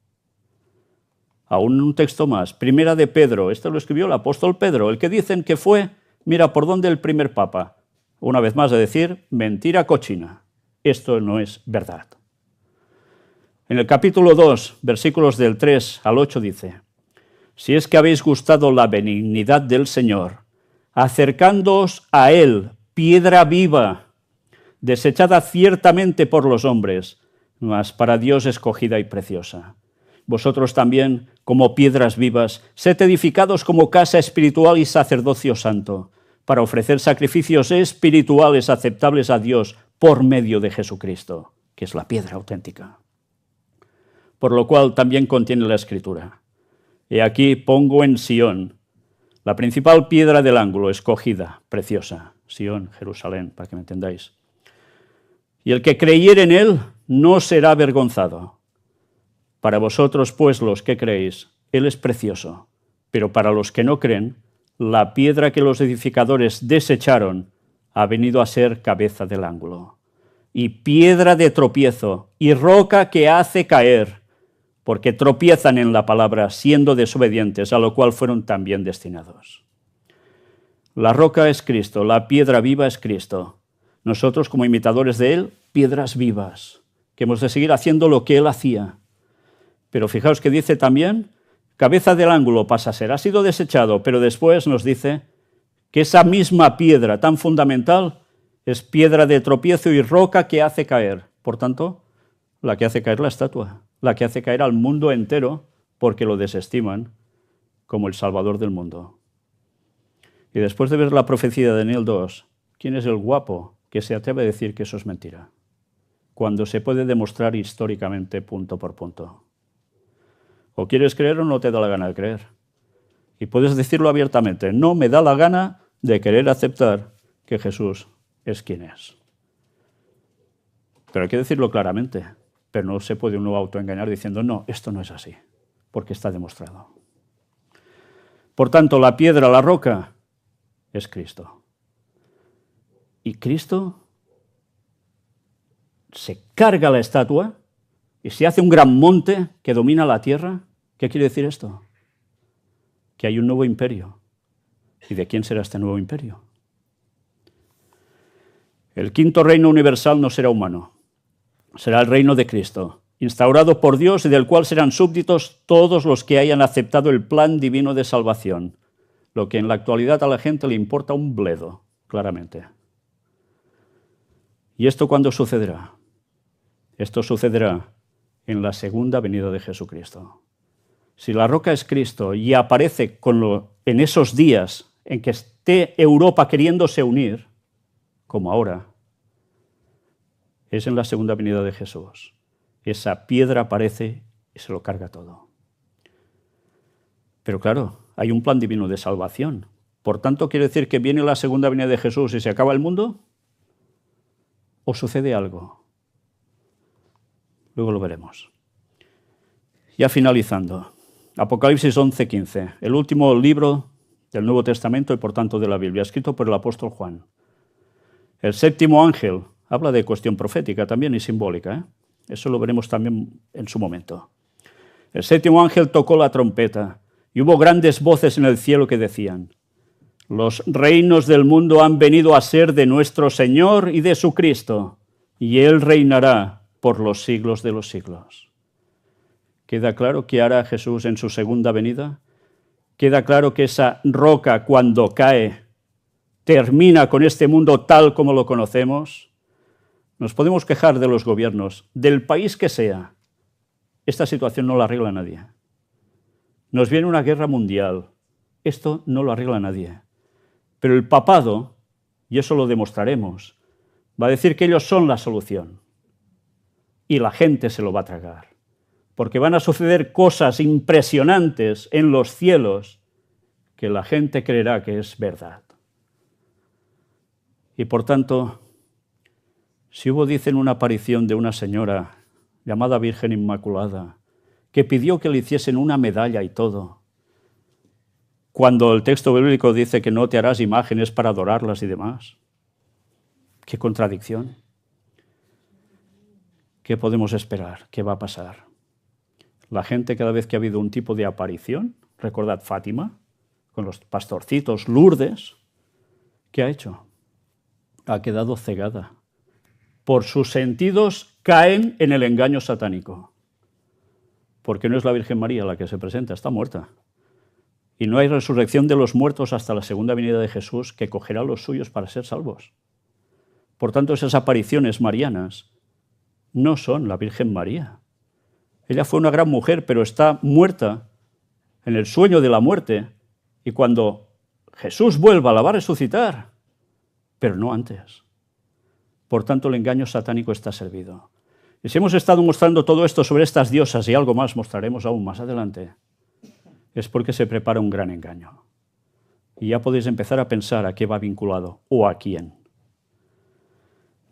Aún un texto más, Primera de Pedro, este lo escribió el apóstol Pedro, el que dicen que fue, mira por dónde, el primer papa. Una vez más de decir, mentira cochina. Esto no es verdad. En el capítulo 2, versículos del 3 al 8 dice: si es que habéis gustado la benignidad del Señor, acercándoos a Él, piedra viva, desechada ciertamente por los hombres, mas para Dios escogida y preciosa. Vosotros también, como piedras vivas, sed edificados como casa espiritual y sacerdocio santo, para ofrecer sacrificios espirituales aceptables a Dios por medio de Jesucristo, que es la piedra auténtica. Por lo cual también contiene la Escritura: he aquí pongo en Sión la principal piedra del ángulo, escogida, preciosa. Sión, Jerusalén, para que me entendáis. Y el que creyere en él no será avergonzado. Para vosotros, pues, los que creéis, él es precioso, pero para los que no creen, la piedra que los edificadores desecharon ha venido a ser cabeza del ángulo, y piedra de tropiezo, y roca que hace caer, porque tropiezan en la palabra, siendo desobedientes, a lo cual fueron también destinados. La roca es Cristo, la piedra viva es Cristo. Nosotros, como imitadores de Él, piedras vivas, que hemos de seguir haciendo lo que Él hacía. Pero fijaos que dice también, cabeza del ángulo pasa a ser, ha sido desechado, pero después nos dice que esa misma piedra tan fundamental es piedra de tropiezo y roca que hace caer. Por tanto, la que hace caer la estatua, la que hace caer al mundo entero porque lo desestiman como el Salvador del mundo. Y después de ver la profecía de Daniel 2, ¿quién es el guapo que se atreve a decir que eso es mentira? Cuando se puede demostrar históricamente punto por punto. O quieres creer o no te da la gana de creer. Y puedes decirlo abiertamente, no me da la gana de querer aceptar que Jesús es quien es. Pero hay que decirlo claramente. Pero no se puede uno autoengañar diciendo, no, esto no es así, porque está demostrado. Por tanto, la piedra, la roca, es Cristo. Y Cristo se carga la estatua y se hace un gran monte que domina la tierra. ¿Qué quiere decir esto? Que hay un nuevo imperio. ¿Y de quién será este nuevo imperio? El quinto reino universal no será humano. Será el reino de Cristo, instaurado por Dios y del cual serán súbditos todos los que hayan aceptado el plan divino de salvación, lo que en la actualidad a la gente le importa un bledo, claramente. ¿Y esto cuándo sucederá? Esto sucederá en la segunda venida de Jesucristo. Si la roca es Cristo y aparece en esos días en que esté Europa queriéndose unir, como ahora, es en la segunda venida de Jesús. Esa piedra aparece y se lo carga todo. Pero claro, hay un plan divino de salvación. Por tanto, ¿quiere decir que viene la segunda venida de Jesús y se acaba el mundo? ¿O sucede algo? Luego lo veremos. Ya finalizando. Apocalipsis 11:15, el último libro del Nuevo Testamento y por tanto de la Biblia, escrito por el apóstol Juan. El séptimo ángel, habla de cuestión profética también y simbólica, ¿eh? Eso lo veremos también en su momento. El séptimo ángel tocó la trompeta y hubo grandes voces en el cielo que decían: los reinos del mundo han venido a ser de nuestro Señor y de su Cristo, y Él reinará por los siglos de los siglos. ¿Queda claro qué hará Jesús en su segunda venida? ¿Queda claro que esa roca, cuando cae, termina con este mundo tal como lo conocemos? Nos podemos quejar de los gobiernos, del país que sea. Esta situación no la arregla nadie. Nos viene una guerra mundial. Esto no lo arregla nadie. Pero el papado, y eso lo demostraremos, va a decir que ellos son la solución. Y la gente se lo va a tragar. Porque van a suceder cosas impresionantes en los cielos que la gente creerá que es verdad. Y por tanto, si hubo, dicen, una aparición de una señora llamada Virgen Inmaculada, que pidió que le hiciesen una medalla y todo, cuando el texto bíblico dice que no te harás imágenes para adorarlas y demás. ¡Qué contradicción! ¿Qué podemos esperar? ¿Qué va a pasar? La gente, cada vez que ha habido un tipo de aparición, recordad Fátima, con los pastorcitos, Lourdes, ¿qué ha hecho? Ha quedado cegada. Por sus sentidos caen en el engaño satánico. Porque no es la Virgen María la que se presenta, está muerta. Y no hay resurrección de los muertos hasta la segunda venida de Jesús, que cogerá a los suyos para ser salvos. Por tanto, esas apariciones marianas no son la Virgen María. Ella fue una gran mujer, pero está muerta en el sueño de la muerte. Y cuando Jesús vuelva, la va a resucitar, pero no antes. Por tanto, el engaño satánico está servido. Y si hemos estado mostrando todo esto sobre estas diosas y algo más mostraremos aún más adelante, es porque se prepara un gran engaño. Y ya podéis empezar a pensar a qué va vinculado o a quién.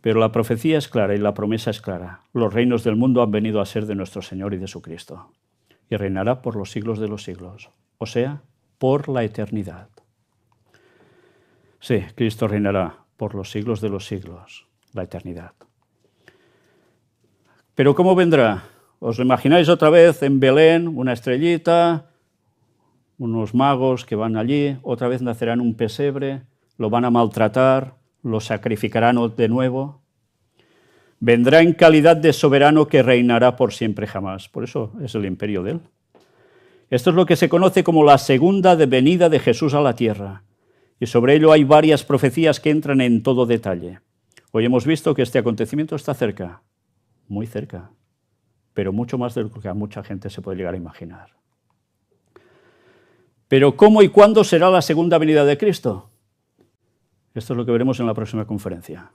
Pero la profecía es clara y la promesa es clara. Los reinos del mundo han venido a ser de nuestro Señor y de su Cristo. Y reinará por los siglos de los siglos. O sea, por la eternidad. Sí, Cristo reinará por los siglos de los siglos, la eternidad. Pero ¿cómo vendrá? ¿Os lo imagináis otra vez en Belén, una estrellita, unos magos que van allí, otra vez nacerán un pesebre, lo van a maltratar, lo sacrificarán de nuevo? Vendrá en calidad de soberano que reinará por siempre jamás. Por eso es el imperio de él. Esto es lo que se conoce como la segunda venida de Jesús a la tierra. Y sobre ello hay varias profecías que entran en todo detalle. Hoy hemos visto que este acontecimiento está cerca, muy cerca, pero mucho más de lo que a mucha gente se puede llegar a imaginar. Pero ¿cómo y cuándo será la segunda venida de Cristo? Esto es lo que veremos en la próxima conferencia.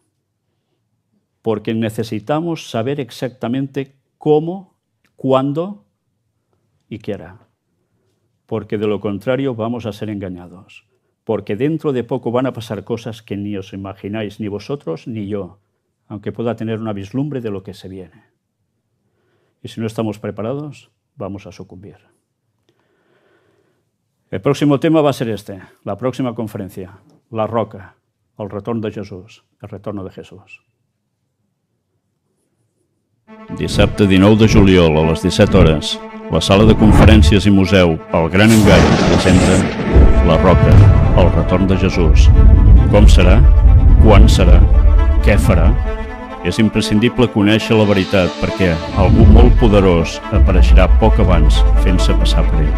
Porque necesitamos saber exactamente cómo, cuándo y qué hará. Porque de lo contrario vamos a ser engañados. Porque dentro de poco van a pasar cosas que ni os imagináis, ni vosotros ni yo, aunque pueda tener una vislumbre de lo que se viene. Y si no estamos preparados, vamos a sucumbir. El próximo tema va a ser este, la próxima conferencia, la roca, el retorn de Jesús, el retorno de Jesús. Dissabte 19 de juliol a les 17 hores, la sala de conferències i museu El Gran Engany presenta La Roca, el retorn de Jesús. Com serà? Quan serà? Què farà? És imprescindible conèixer la veritat perquè algú molt poderós apareixerà poc abans fent-se passar per ell.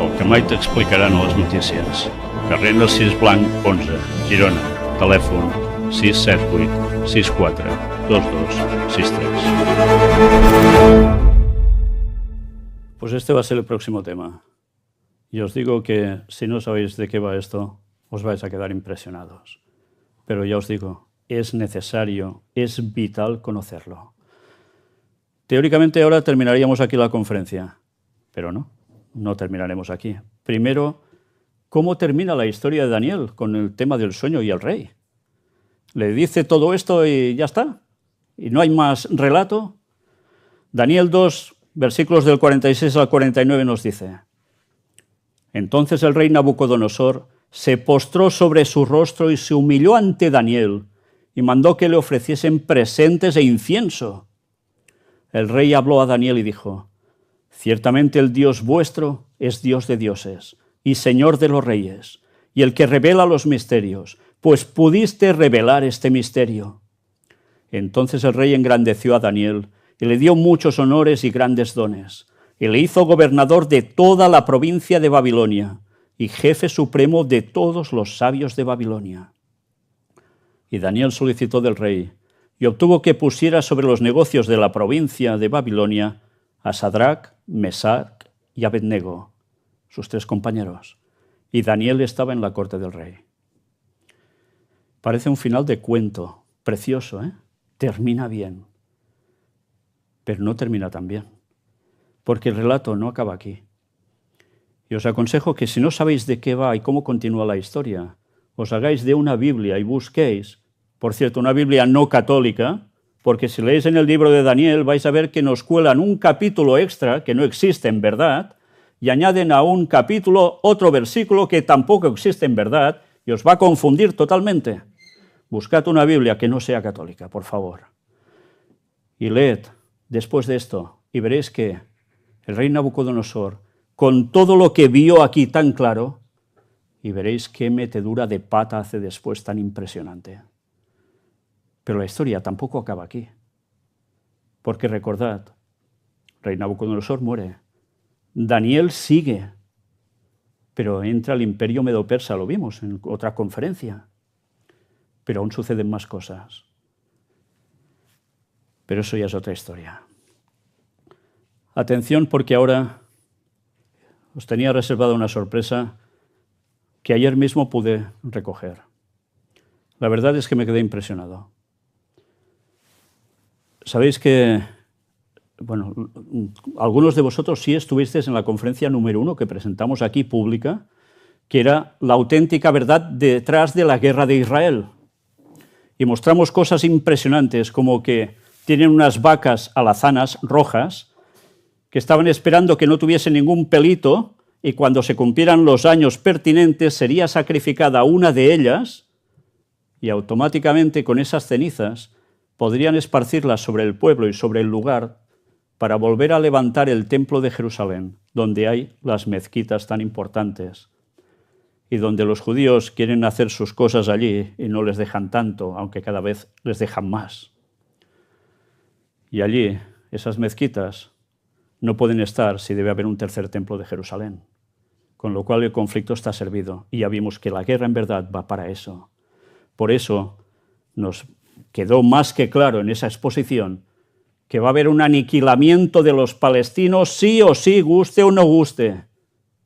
El que mai t'explicaran a les notícies. Carrer Narcís Blanc, 11, Girona. Telèfon 678 64 22 63. Pues este va a ser el próximo tema. Y os digo que si no sabéis de qué va esto, os vais a quedar impresionados. Pero ya os digo, es necesario, es vital conocerlo. Teóricamente ahora terminaríamos aquí la conferencia, pero no terminaremos aquí. Primero, ¿cómo termina la historia de Daniel con el tema del sueño y el rey? ¿Le dice todo esto y ya está? ¿Y no hay más relato? Daniel 2, versículos del 46 al 49 nos dice: Entonces el rey Nabucodonosor se postró sobre su rostro y se humilló ante Daniel y mandó que le ofreciesen presentes e incienso. El rey habló a Daniel y dijo: Ciertamente el Dios vuestro es Dios de dioses y Señor de los reyes, y el que revela los misterios, pues pudiste revelar este misterio. Entonces el rey engrandeció a Daniel y le dio muchos honores y grandes dones, y le hizo gobernador de toda la provincia de Babilonia y jefe supremo de todos los sabios de Babilonia. Y Daniel solicitó del rey y obtuvo que pusiera sobre los negocios de la provincia de Babilonia a Sadrac, Mesac y Abednego, sus 3 compañeros, y Daniel estaba en la corte del rey. Parece un final de cuento, precioso, ¿eh? Termina bien, pero no termina tan bien, porque el relato no acaba aquí. Y os aconsejo que si no sabéis de qué va y cómo continúa la historia, os hagáis de una Biblia y busquéis, por cierto, una Biblia no católica, porque si leéis en el libro de Daniel vais a ver que nos cuelan un capítulo extra que no existe en verdad y añaden a un capítulo otro versículo que tampoco existe en verdad y os va a confundir totalmente. Buscad una Biblia que no sea católica, por favor. Y leed después de esto y veréis que el rey Nabucodonosor, con todo lo que vio aquí tan claro, y veréis qué metedura de pata hace después tan impresionante. Pero la historia tampoco acaba aquí. Porque recordad, rey Nabucodonosor muere, Daniel sigue, pero entra el imperio medo-persa, lo vimos en otra conferencia. Pero aún suceden más cosas. Pero eso ya es otra historia. Atención, porque ahora os tenía reservada una sorpresa que ayer mismo pude recoger. La verdad es que me quedé impresionado. Sabéis que, bueno, algunos de vosotros sí estuvisteis en la conferencia número 1 que presentamos aquí pública, que era la auténtica verdad detrás de la guerra de Israel. Y mostramos cosas impresionantes, como que tienen unas vacas alazanas rojas que estaban esperando que no tuviesen ningún pelito y cuando se cumplieran los años pertinentes sería sacrificada una de ellas y automáticamente con esas cenizas podrían esparcirlas sobre el pueblo y sobre el lugar para volver a levantar el templo de Jerusalén, donde hay las mezquitas tan importantes y donde los judíos quieren hacer sus cosas allí y no les dejan tanto, aunque cada vez les dejan más. Y allí, esas mezquitas no pueden estar si debe haber un tercer templo de Jerusalén, con lo cual el conflicto está servido. Y ya vimos que la guerra en verdad va para eso. Por eso nos quedó más que claro en esa exposición que va a haber un aniquilamiento de los palestinos sí o sí, guste o no guste,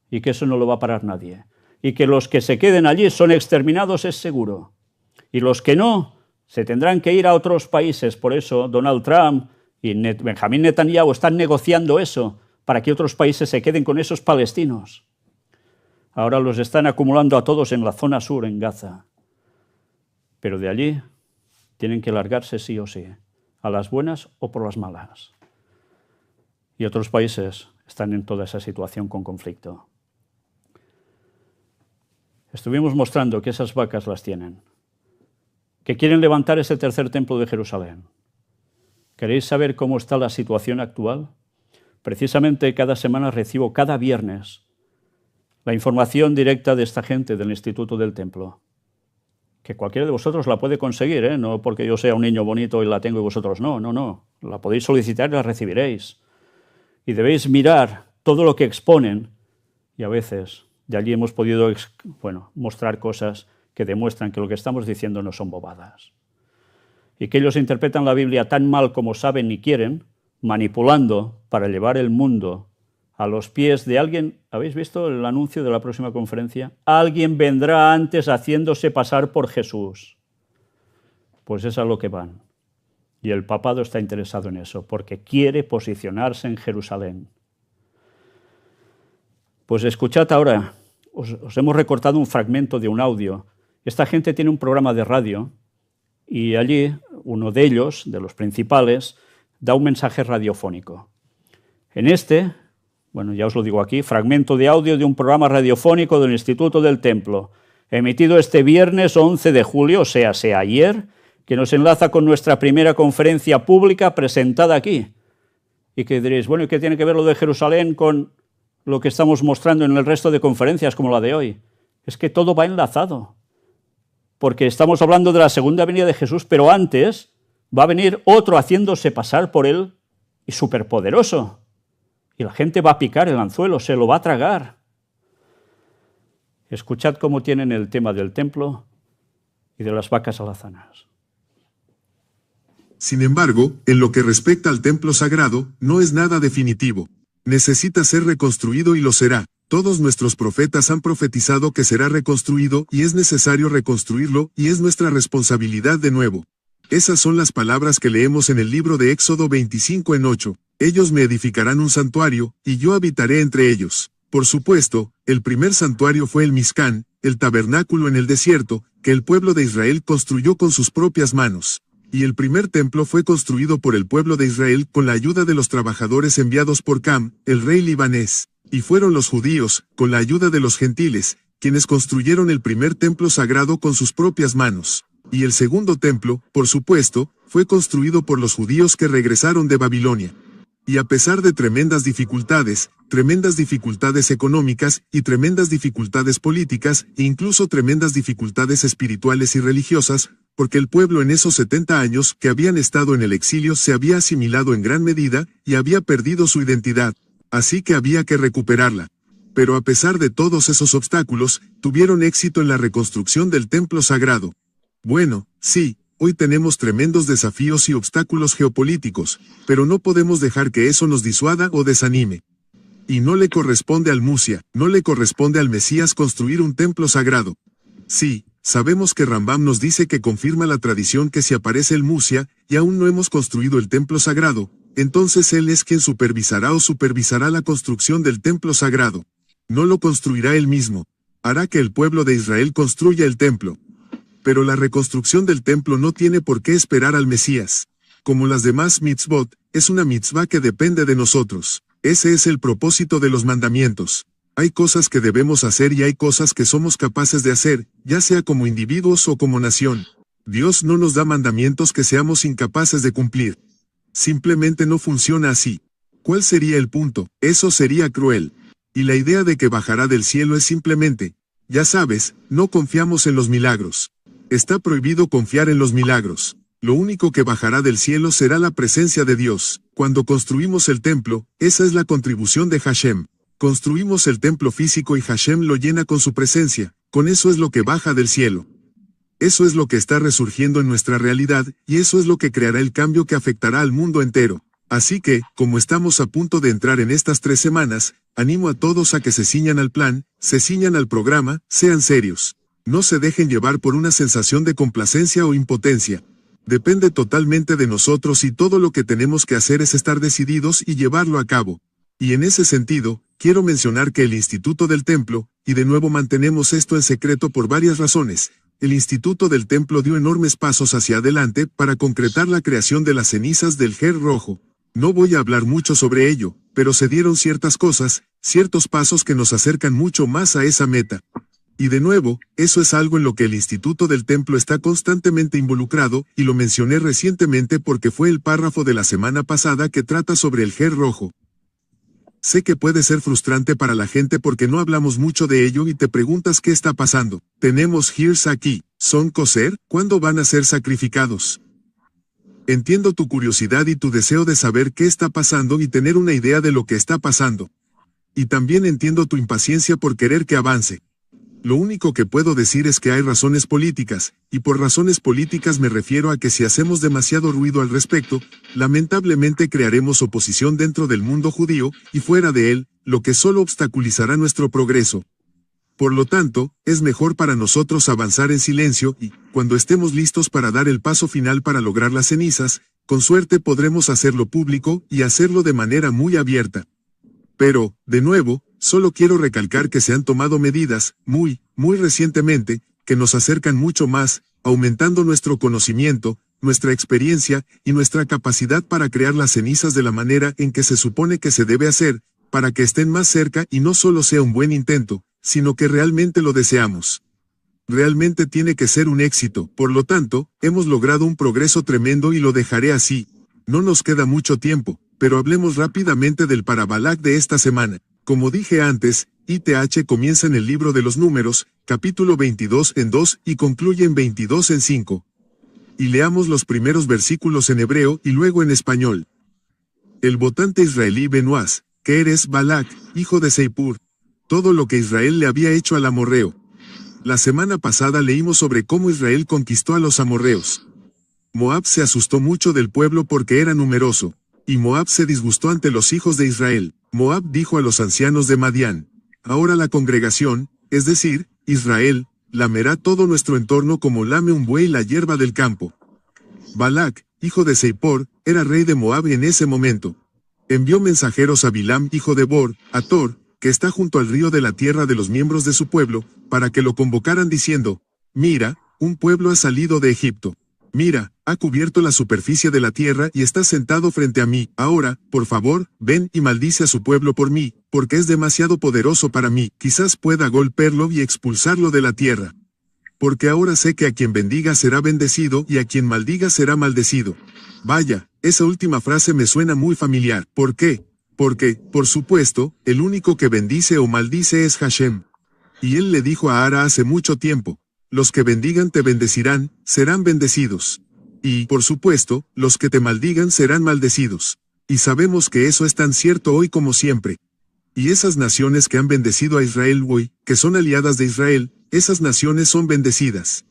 y que eso no lo va a parar nadie. Y que los que se queden allí son exterminados, es seguro. Y los que no, se tendrán que ir a otros países. Por eso Donald Trump y Benjamín Netanyahu están negociando eso, para que otros países se queden con esos palestinos. Ahora los están acumulando a todos en la zona sur, en Gaza. Pero de allí tienen que largarse sí o sí, a las buenas o por las malas. Y otros países están en toda esa situación con conflicto. Estuvimos mostrando que esas vacas las tienen, que quieren levantar ese tercer templo de Jerusalén. ¿Queréis saber cómo está la situación actual? Precisamente cada semana recibo, cada viernes, la información directa de esta gente del Instituto del Templo. Que cualquiera de vosotros la puede conseguir, no porque yo sea un niño bonito y la tengo y vosotros no, no. La podéis solicitar y la recibiréis. Y debéis mirar todo lo que exponen y a veces de allí hemos podido mostrar cosas que demuestran que lo que estamos diciendo no son bobadas. Y que ellos interpretan la Biblia tan mal como saben y quieren, manipulando para llevar el mundo a los pies de alguien. ¿Habéis visto el anuncio de la próxima conferencia? Alguien vendrá antes haciéndose pasar por Jesús. Pues es a lo que van. Y el papado está interesado en eso, porque quiere posicionarse en Jerusalén. Pues escuchad ahora, os hemos recortado un fragmento de un audio. Esta gente tiene un programa de radio y allí uno de ellos, de los principales, da un mensaje radiofónico. En este, ya os lo digo aquí, fragmento de audio de un programa radiofónico del Instituto del Templo, emitido este viernes 11 de julio, o sea, ayer, que nos enlaza con nuestra primera conferencia pública presentada aquí. Y que diréis, ¿y qué tiene que ver lo de Jerusalén con lo que estamos mostrando en el resto de conferencias como la de hoy? Es que todo va enlazado, porque estamos hablando de la segunda venida de Jesús, pero antes va a venir otro haciéndose pasar por él y superpoderoso. Y la gente va a picar el anzuelo, se lo va a tragar. Escuchad cómo tienen el tema del templo y de las vacas alazanas. Sin embargo, en lo que respecta al templo sagrado, no es nada definitivo. Necesita ser reconstruido y lo será. Todos nuestros profetas han profetizado que será reconstruido y es necesario reconstruirlo y es nuestra responsabilidad de nuevo. Esas son las palabras que leemos en el libro de Éxodo 25 en 8. Ellos me edificarán un santuario, y yo habitaré entre ellos. Por supuesto, el primer santuario fue el Mizcán, el tabernáculo en el desierto, que el pueblo de Israel construyó con sus propias manos. Y el primer templo fue construido por el pueblo de Israel con la ayuda de los trabajadores enviados por Cam, el rey libanés. Y fueron los judíos, con la ayuda de los gentiles, quienes construyeron el primer templo sagrado con sus propias manos. Y el segundo templo, por supuesto, fue construido por los judíos que regresaron de Babilonia. Y a pesar de tremendas dificultades económicas y tremendas dificultades políticas e incluso tremendas dificultades espirituales y religiosas, porque el pueblo en esos 70 años que habían estado en el exilio se había asimilado en gran medida y había perdido su identidad, así que había que recuperarla. Pero a pesar de todos esos obstáculos, tuvieron éxito en la reconstrucción del templo sagrado. Sí, hoy tenemos tremendos desafíos y obstáculos geopolíticos, pero no podemos dejar que eso nos disuada o desanime. Y no le corresponde al Musia, no le corresponde al Mesías construir un templo sagrado. Sí, sabemos que Rambam nos dice que confirma la tradición que si aparece el Musia, y aún no hemos construido el templo sagrado, entonces él es quien supervisará la construcción del templo sagrado. No lo construirá él mismo. Hará que el pueblo de Israel construya el templo. Pero la reconstrucción del templo no tiene por qué esperar al Mesías. Como las demás mitzvot, es una mitzvah que depende de nosotros. Ese es el propósito de los mandamientos. Hay cosas que debemos hacer y hay cosas que somos capaces de hacer, ya sea como individuos o como nación. Dios no nos da mandamientos que seamos incapaces de cumplir. Simplemente no funciona así. ¿Cuál sería el punto? Eso sería cruel. Y la idea de que bajará del cielo es simplemente, ya sabes, no confiamos en los milagros. Está prohibido confiar en los milagros. Lo único que bajará del cielo será la presencia de Dios. Cuando construimos el templo, esa es la contribución de Hashem. Construimos el templo físico y Hashem lo llena con su presencia. Con eso es lo que baja del cielo. Eso es lo que está resurgiendo en nuestra realidad, y eso es lo que creará el cambio que afectará al mundo entero. Así que, como estamos a punto de entrar en estas 3 semanas, animo a todos a que se ciñan al plan, se ciñan al programa, sean serios. No se dejen llevar por una sensación de complacencia o impotencia. Depende totalmente de nosotros y todo lo que tenemos que hacer es estar decididos y llevarlo a cabo. Y en ese sentido, quiero mencionar que el Instituto del Templo, y de nuevo mantenemos esto en secreto por varias razones, el Instituto del Templo dio enormes pasos hacia adelante para concretar la creación de las cenizas del Ger Rojo. No voy a hablar mucho sobre ello, pero se dieron ciertas cosas, ciertos pasos que nos acercan mucho más a esa meta. Y de nuevo, eso es algo en lo que el Instituto del Templo está constantemente involucrado, y lo mencioné recientemente porque fue el párrafo de la semana pasada que trata sobre el Ger Rojo. Sé que puede ser frustrante para la gente porque no hablamos mucho de ello y te preguntas qué está pasando. Tenemos Hirs aquí. ¿Son coser? ¿Cuándo van a ser sacrificados? Entiendo tu curiosidad y tu deseo de saber qué está pasando y tener una idea de lo que está pasando. Y también entiendo tu impaciencia por querer que avance. Lo único que puedo decir es que hay razones políticas, y por razones políticas me refiero a que si hacemos demasiado ruido al respecto, lamentablemente crearemos oposición dentro del mundo judío, y fuera de él, lo que solo obstaculizará nuestro progreso. Por lo tanto, es mejor para nosotros avanzar en silencio y, cuando estemos listos para dar el paso final para lograr las cenizas, con suerte podremos hacerlo público y hacerlo de manera muy abierta. Pero, de nuevo, solo quiero recalcar que se han tomado medidas, muy recientemente, que nos acercan mucho más, aumentando nuestro conocimiento, nuestra experiencia y nuestra capacidad para crear las cenizas de la manera en que se supone que se debe hacer, para que estén más cerca y no solo sea un buen intento, sino que realmente lo deseamos. Realmente tiene que ser un éxito, por lo tanto, hemos logrado un progreso tremendo y lo dejaré así. No nos queda mucho tiempo, pero hablemos rápidamente del Parabalak de esta semana. Como dije antes, ITH comienza en el libro de los Números, capítulo 22 en 2 y concluye en 22 en 5. Y leamos los primeros versículos en hebreo y luego en español. El votante israelí Benoaz, que eres Balak, hijo de Seipur. Todo lo que Israel le había hecho al amorreo. La semana pasada leímos sobre cómo Israel conquistó a los amorreos. Moab se asustó mucho del pueblo porque era numeroso, y Moab se disgustó ante los hijos de Israel. Moab dijo a los ancianos de Madián, ahora la congregación, es decir, Israel, lamerá todo nuestro entorno como lame un buey la hierba del campo. Balak, hijo de Seipor, era rey de Moab en ese momento. Envió mensajeros a Bilam, hijo de Bor, a Tor, que está junto al río de la tierra de los miembros de su pueblo, para que lo convocaran diciendo, mira, un pueblo ha salido de Egipto. Mira, ha cubierto la superficie de la tierra y está sentado frente a mí. Ahora, por favor, ven y maldice a su pueblo por mí, porque es demasiado poderoso para mí. Quizás pueda golpearlo y expulsarlo de la tierra. Porque ahora sé que a quien bendiga será bendecido y a quien maldiga será maldecido. Vaya, esa última frase me suena muy familiar. ¿Por qué? Porque, por supuesto, el único que bendice o maldice es Hashem. Y él le dijo a Ara hace mucho tiempo, los que bendigan te bendecirán, serán bendecidos. Y, por supuesto, los que te maldigan serán maldecidos. Y sabemos que eso es tan cierto hoy como siempre. Y esas naciones que han bendecido a Israel hoy, que son aliadas de Israel, esas naciones son bendecidas.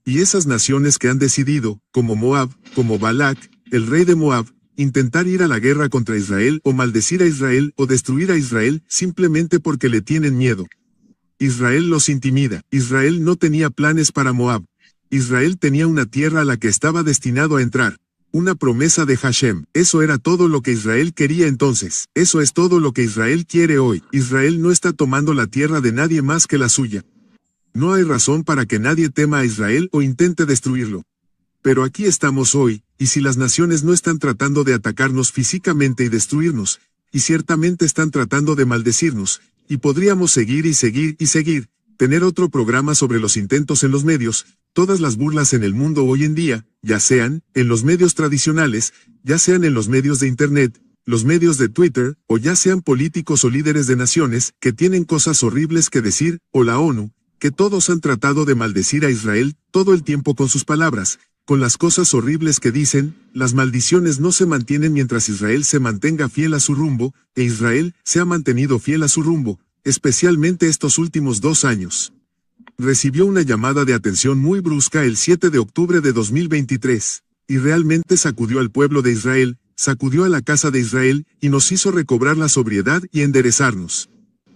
Y esas naciones que han decidido, como Moab, como Balak, el rey de Moab, intentar ir a la guerra contra Israel o maldecir a Israel o destruir a Israel simplemente porque le tienen miedo. Israel los intimida. Israel no tenía planes para Moab. Israel tenía una tierra a la que estaba destinado a entrar. Una promesa de Hashem. Eso era todo lo que Israel quería entonces. Eso es todo lo que Israel quiere hoy. Israel no está tomando la tierra de nadie más que la suya. No hay razón para que nadie tema a Israel o intente destruirlo. Pero aquí estamos hoy, y si las naciones no están tratando de atacarnos físicamente y destruirnos, y ciertamente están tratando de maldecirnos, y podríamos seguir y seguir y seguir, tener otro programa sobre los intentos en los medios, todas las burlas en el mundo hoy en día, ya sean en los medios tradicionales, ya sean en los medios de Internet, los medios de Twitter, o ya sean políticos o líderes de naciones que tienen cosas horribles que decir, o la ONU, que todos han tratado de maldecir a Israel todo el tiempo con sus palabras, con las cosas horribles que dicen. Las maldiciones no se mantienen mientras Israel se mantenga fiel a su rumbo, e Israel se ha mantenido fiel a su rumbo, especialmente estos últimos 2 años. Recibió una llamada de atención muy brusca el 7 de octubre de 2023, y realmente sacudió al pueblo de Israel, sacudió a la casa de Israel, y nos hizo recobrar la sobriedad y enderezarnos.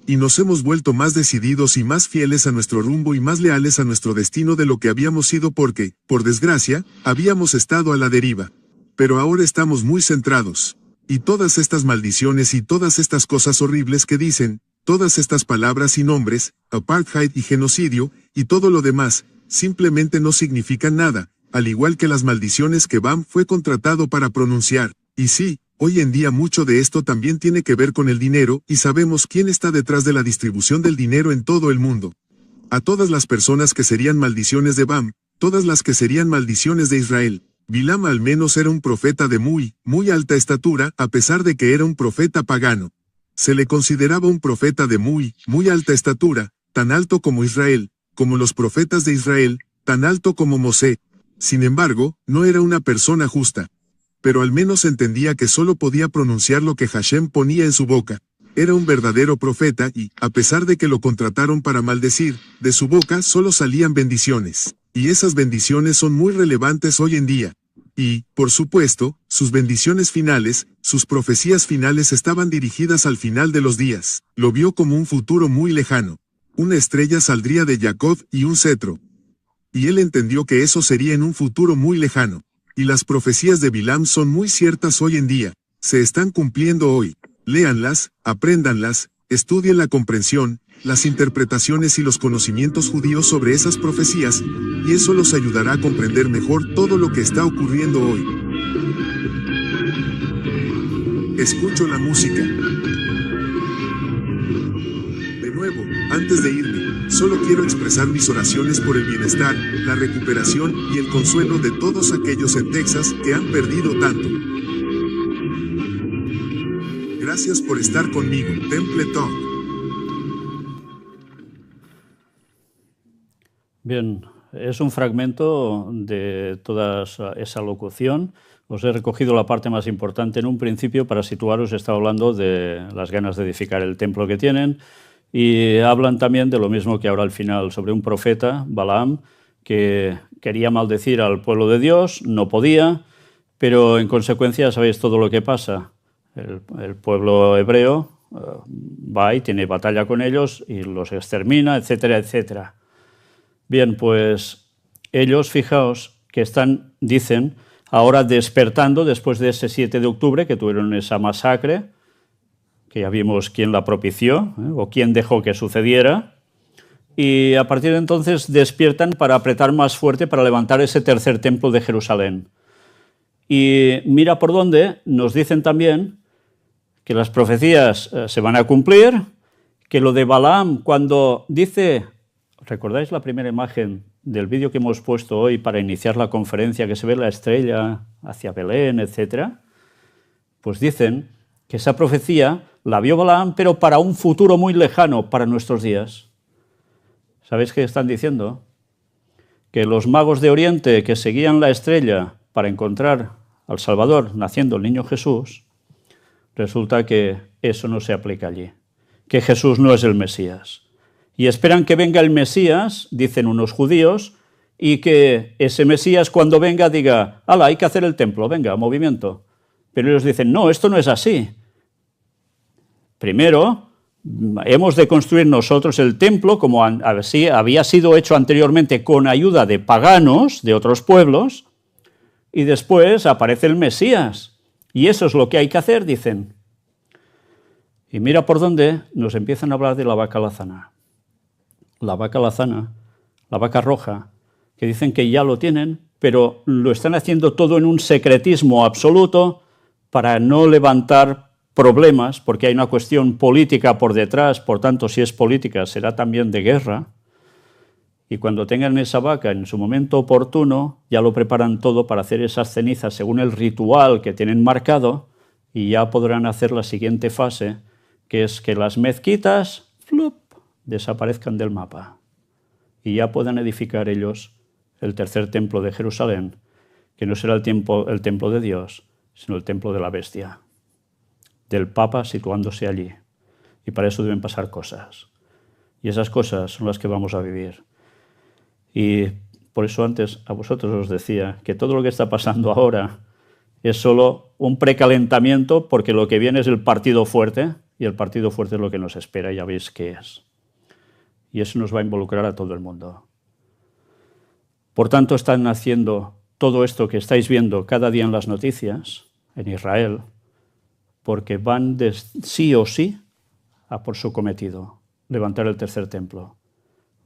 Y nos hemos vuelto más decididos y más fieles a nuestro rumbo y más leales a nuestro destino de lo que habíamos sido porque, por desgracia, habíamos estado a la deriva. Pero ahora estamos muy centrados. Y todas estas maldiciones y todas estas cosas horribles que dicen, todas estas palabras y nombres, apartheid y genocidio, y todo lo demás, simplemente no significan nada, al igual que las maldiciones que Bam fue contratado para pronunciar. Y sí, hoy en día mucho de esto también tiene que ver con el dinero, y sabemos quién está detrás de la distribución del dinero en todo el mundo. A todas las personas que serían maldiciones de Bam, todas las que serían maldiciones de Israel. Bilam al menos era un profeta de muy alta estatura, a pesar de que era un profeta pagano. Se le consideraba un profeta de muy alta estatura, tan alto como Israel, como los profetas de Israel, tan alto como Mosé. Sin embargo, no era una persona justa. Pero al menos entendía que solo podía pronunciar lo que Hashem ponía en su boca. Era un verdadero profeta y, a pesar de que lo contrataron para maldecir, de su boca solo salían bendiciones. Y esas bendiciones son muy relevantes hoy en día. Y, por supuesto, sus bendiciones finales, sus profecías finales estaban dirigidas al final de los días. Lo vio como un futuro muy lejano. Una estrella saldría de Jacob y un cetro. Y él entendió que eso sería en un futuro muy lejano. Y las profecías de Bilam son muy ciertas hoy en día. Se están cumpliendo hoy. Léanlas, apréndanlas, estudien la comprensión, las interpretaciones y los conocimientos judíos sobre esas profecías, y eso los ayudará a comprender mejor todo lo que está ocurriendo hoy. Escucho la música. De nuevo, antes de irme, solo quiero expresar mis oraciones por el bienestar, la recuperación y el consuelo de todos aquellos en Texas que han perdido tanto. Gracias por estar conmigo, Temple Talk. Bien, es un fragmento de toda esa locución. Os he recogido la parte más importante en un principio para situaros. Estaba hablando de las ganas de edificar el templo que tienen y hablan también de lo mismo que ahora al final, sobre un profeta, Balaam, que quería maldecir al pueblo de Dios, no podía, pero en consecuencia sabéis todo lo que pasa. El pueblo hebreo va y tiene batalla con ellos y los extermina, etcétera, etcétera. Bien, pues ellos, fijaos, que dicen, ahora despertando después de ese 7 de octubre que tuvieron esa masacre, que ya vimos quién la propició, o quién dejó que sucediera, y a partir de entonces despiertan para apretar más fuerte para levantar ese tercer templo de Jerusalén. Y mira por dónde nos dicen también que las profecías se van a cumplir, que lo de Balaam cuando dice... ¿Recordáis la primera imagen del vídeo que hemos puesto hoy para iniciar la conferencia, que se ve la estrella hacia Belén, etcétera? Pues dicen que esa profecía la vio Balaam, pero para un futuro muy lejano, para nuestros días. ¿Sabéis qué están diciendo? Que los magos de Oriente que seguían la estrella para encontrar al Salvador naciendo el niño Jesús, resulta que eso no se aplica allí, que Jesús no es el Mesías. Y esperan que venga el Mesías, dicen unos judíos, y que ese Mesías cuando venga diga, ¡hala, hay que hacer el templo, venga, movimiento! Pero ellos dicen, no, esto no es así. Primero, hemos de construir nosotros el templo, como así había sido hecho anteriormente con ayuda de paganos de otros pueblos, y después aparece el Mesías. Y eso es lo que hay que hacer, dicen. Y mira por dónde nos empiezan a hablar de la vaca lazana. La vaca lazana, la vaca roja, que dicen que ya lo tienen, pero lo están haciendo todo en un secretismo absoluto para no levantar problemas, porque hay una cuestión política por detrás, por tanto, si es política, será también de guerra. Y cuando tengan esa vaca en su momento oportuno, ya lo preparan todo para hacer esas cenizas según el ritual que tienen marcado, y ya podrán hacer la siguiente fase, que es que las mezquitas ¡flup!, desaparezcan del mapa y ya puedan edificar ellos el tercer templo de Jerusalén, que no será el templo de Dios, sino el templo de la bestia, del Papa situándose allí. Y para eso deben pasar cosas. Y esas cosas son las que vamos a vivir. Y por eso antes a vosotros os decía que todo lo que está pasando ahora es solo un precalentamiento, porque lo que viene es el partido fuerte, y el partido fuerte es lo que nos espera, y ya veis qué es. Y eso nos va a involucrar a todo el mundo. Por tanto, están haciendo todo esto que estáis viendo cada día en las noticias, en Israel, porque van sí o sí a por su cometido, levantar el tercer templo.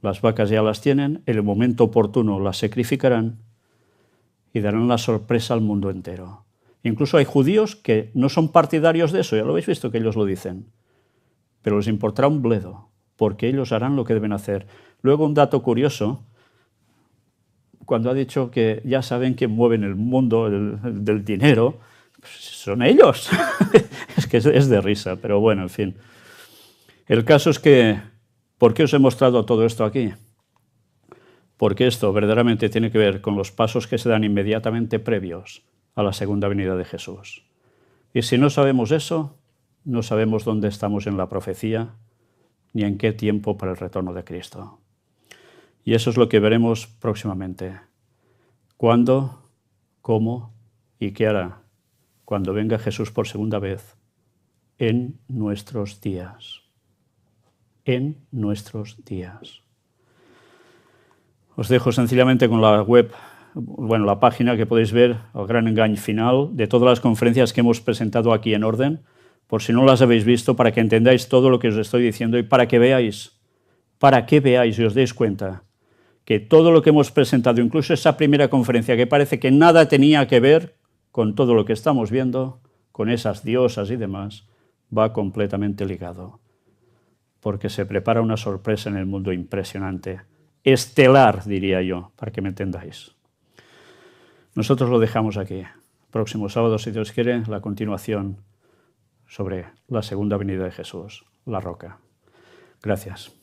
Las vacas ya las tienen, en el momento oportuno las sacrificarán y darán la sorpresa al mundo entero. Incluso hay judíos que no son partidarios de eso, ya lo habéis visto que ellos lo dicen, pero les importará un bledo, porque ellos harán lo que deben hacer. Luego, un dato curioso, cuando ha dicho que ya saben quién mueve en el mundo del dinero, pues son ellos. Es que es de risa, pero bueno, en fin. El caso es que, ¿por qué os he mostrado todo esto aquí? Porque esto verdaderamente tiene que ver con los pasos que se dan inmediatamente previos a la segunda venida de Jesús. Y si no sabemos eso, no sabemos dónde estamos en la profecía, ni en qué tiempo para el retorno de Cristo. Y eso es lo que veremos próximamente. ¿Cuándo, cómo y qué hará cuando venga Jesús por segunda vez en nuestros días? En nuestros días. Os dejo sencillamente con la web, bueno, la página que podéis ver, el gran engaño final, de todas las conferencias que hemos presentado aquí en orden, por si no las habéis visto, para que entendáis todo lo que os estoy diciendo y para que veáis y os deis cuenta que todo lo que hemos presentado, incluso esa primera conferencia que parece que nada tenía que ver con todo lo que estamos viendo, con esas diosas y demás, va completamente ligado. Porque se prepara una sorpresa en el mundo impresionante, estelar, diría yo, para que me entendáis. Nosotros lo dejamos aquí. Próximo sábado, si Dios quiere, la continuación sobre la segunda venida de Jesús, la roca. Gracias.